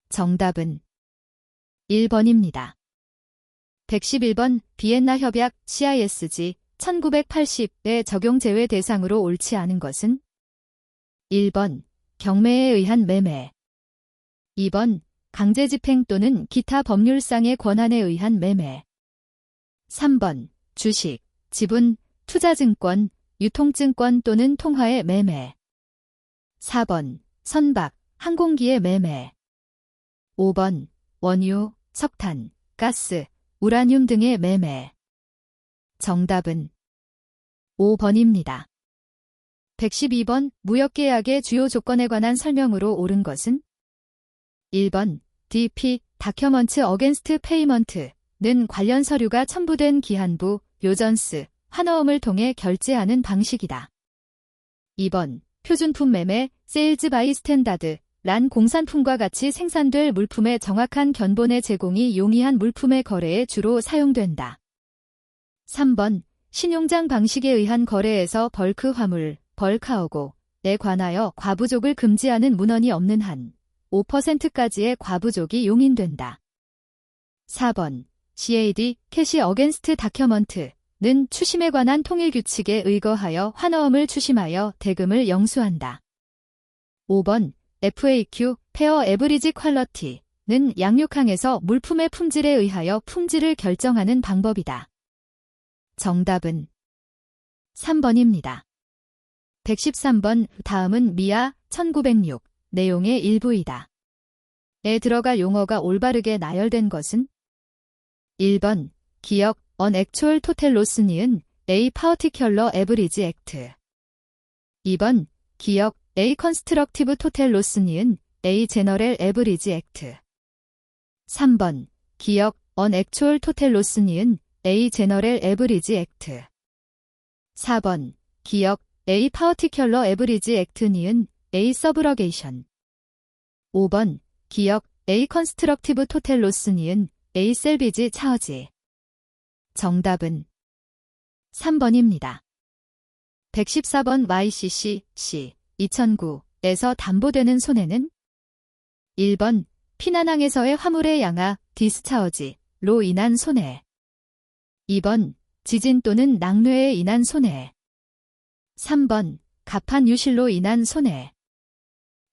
정답은 1번입니다. 111번 비엔나 협약 CISG 1980의 적용 제외 대상으로 옳지 않은 것은 1번 경매에 의한 매매 2번 강제집행 또는 기타 법률상의 권한에 의한 매매 3번 주식, 지분, 투자증권, 유통증권 또는 통화의 매매 4번 선박, 항공기의 매매 5번 원유, 석탄, 가스, 우라늄 등의 매매 정답은 5번입니다. 112번 무역계약의 주요 조건에 관한 설명으로 옳은 것은 1번 DP 다큐먼트 어겐스트 페이먼트는 관련 서류가 첨부된 기한부, 요전스, 환어음을 통해 결제하는 방식이다. 2번 표준품 매매, 세일즈 바이 스탠다드 란 공산품과 같이 생산될 물품의 정확한 견본의 제공이 용이한 물품의 거래에 주로 사용된다. 3번 신용장 방식에 의한 거래에서 벌크 화물, 벌카오고에 관하여 과부족을 금지하는 문헌이 없는 한 5%까지의 과부족이 용인된다. 4번 CAD 캐시 어겐스트 다큐먼트는 추심에 관한 통일규칙에 의거하여 환어음을 추심하여 대금을 영수한다. 5번 FAQ 페어 에브리지 퀄러티는 양육항에서 물품의 품질에 의하여 품질을 결정하는 방법이다. 정답은 3번입니다. 113번 다음은 미아 1906 내용의 일부이다. 에 들어갈 용어가 올바르게 나열된 것은 1번 기역 unactual total loss 니은 A particular average act 2번 기역 A constructive total loss 니은 A 제너럴 에브리지 액트. 3번 기억 on actual total loss 니은 A 제너럴 에브리지 액트. 4번 기억 A particular average act 니은 A subrogation. 5번 기억 A constructive total loss 니은 A salvage charge. 정답은 3번입니다. 114번 YCC C 2009에서 담보되는 손해는 1번 피난항에서의 화물의 양하 디스차어지로 인한 손해. 2번 지진 또는 낙뢰에 인한 손해. 3번 갑판 유실로 인한 손해.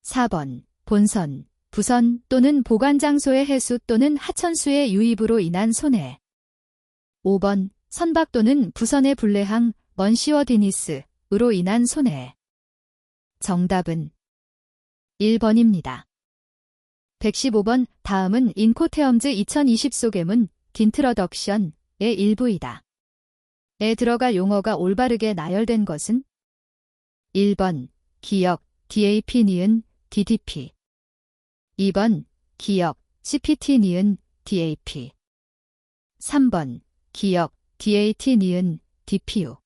4번 본선, 부선 또는 보관 장소의 해수 또는 하천수의 유입으로 인한 손해. 5번 선박 또는 부선의 불례항 먼시워디니스로 인한 손해. 정답은 1번입니다. 115번 다음은 인코테엄즈 2020 소개문 인트러덕션의 일부이다. 에 들어갈 용어가 올바르게 나열된 것은 1번 기억 DAP 니은 DDP. 2번 기억 CPT 니은 DAP. 3번 기억 DAT 니은 DPU.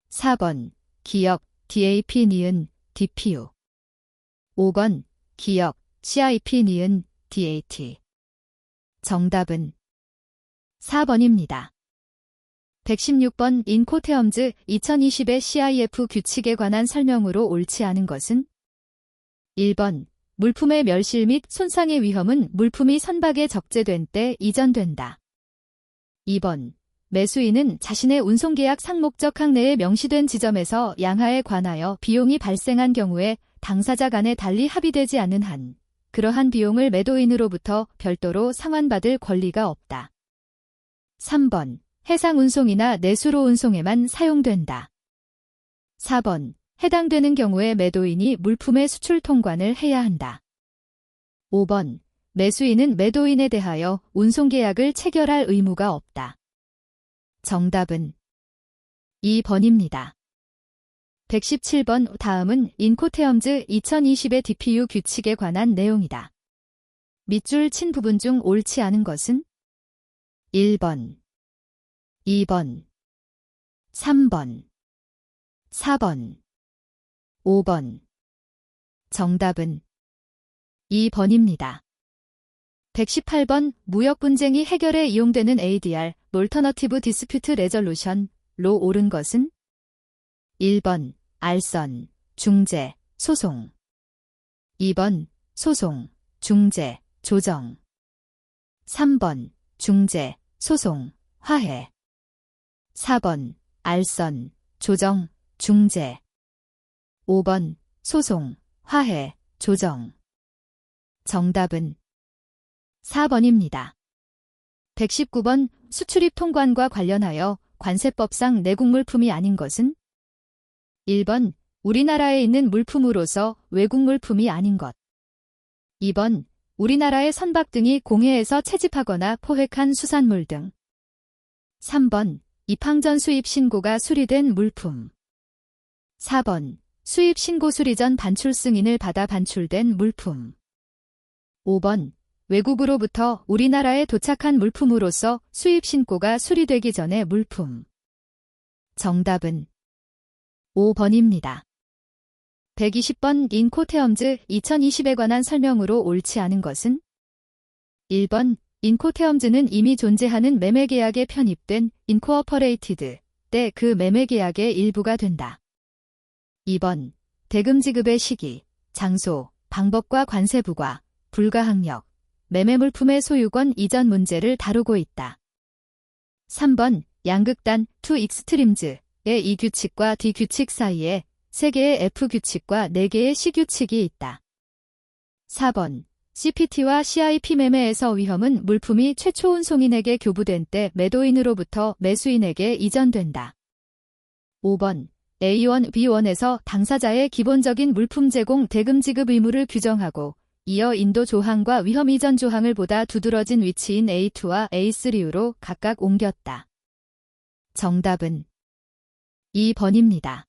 4번 기억 DAP 니은 DPU. 5번 기억 CIP 니은 DAT. 정답은 4번입니다. 116번 인코테엄즈 2020의 CIF 규칙에 관한 설명으로 옳지 않은 것은 1번 물품의 멸실 및 손상의 위험은 물품이 선박에 적재된 때 이전된다. 2번 매수인은 자신의 운송계약 상목적 항내에 명시된 지점에서 양하에 관하여 비용이 발생한 경우에 당사자 간에 달리 합의되지 않는 한 그러한 비용을 매도인으로부터 별도로 상환받을 권리가 없다. 3번 해상운송이나 내수로 운송에만 사용된다. 4번 해당되는 경우에 매도인이 물품의 수출 통관을 해야 한다. 5번 매수인은 매도인에 대하여 운송계약을 체결할 의무가 없다. 정답은 2번입니다. 117번 다음은 인코테엄즈 2020의 DPU 규칙에 관한 내용이다. 밑줄 친 부분 중 옳지 않은 것은 1번, 2번, 3번, 4번, 5번. 정답은 2번입니다. 118번 무역 분쟁이 해결에 이용되는 ADR, Alternative Dispute Resolution로 옳은 것은 1번 알선, 중재, 소송. 2번 소송, 중재, 조정. 3번 중재, 소송, 화해. 4번 알선, 조정, 중재. 5번 소송, 화해, 조정. 정답은 4번입니다. 119번 수출입 통관과 관련하여 관세법상 내국물품이 아닌 것은 1번 우리나라에 있는 물품으로서 외국 물품이 아닌 것. 2번 우리나라의 선박 등이 공해에서 채집하거나 포획한 수산물 등. 3번 입항 전 수입 신고가 수리된 물품. 4번 수입 신고 수리 전 반출 승인을 받아 반출된 물품. 5번 외국으로부터 우리나라에 도착한 물품으로서 수입 신고가 수리되기 전의 물품. 정답은 5번입니다. 120번 인코테엄즈 2020에 관한 설명으로 옳지 않은 것은 1번 인코테엄즈는 이미 존재하는 매매계약에 편입된 인코어퍼레이티드 때 그 매매계약의 일부가 된다. 2번 대금 지급의 시기, 장소, 방법과 관세 부과, 불가항력, 매매물품의 소유권 이전 문제를 다루고 있다. 3번 양극단 투 익스트림즈의 이 규칙과 D 규칙 사이에 3개의 F 규칙과 4개의 C 규칙이 있다. 4번 CPT와 CIP 매매에서 위험은 물품이 최초 운송인에게 교부된 때 매도인으로부터 매수인에게 이전된다. 5번 A1, B1에서 당사자의 기본적인 물품 제공 대금 지급 의무를 규정하고 이어 인도 조항과 위험 이전 조항을 보다 두드러진 위치인 A2와 A3로 각각 옮겼다. 정답은 2번입니다.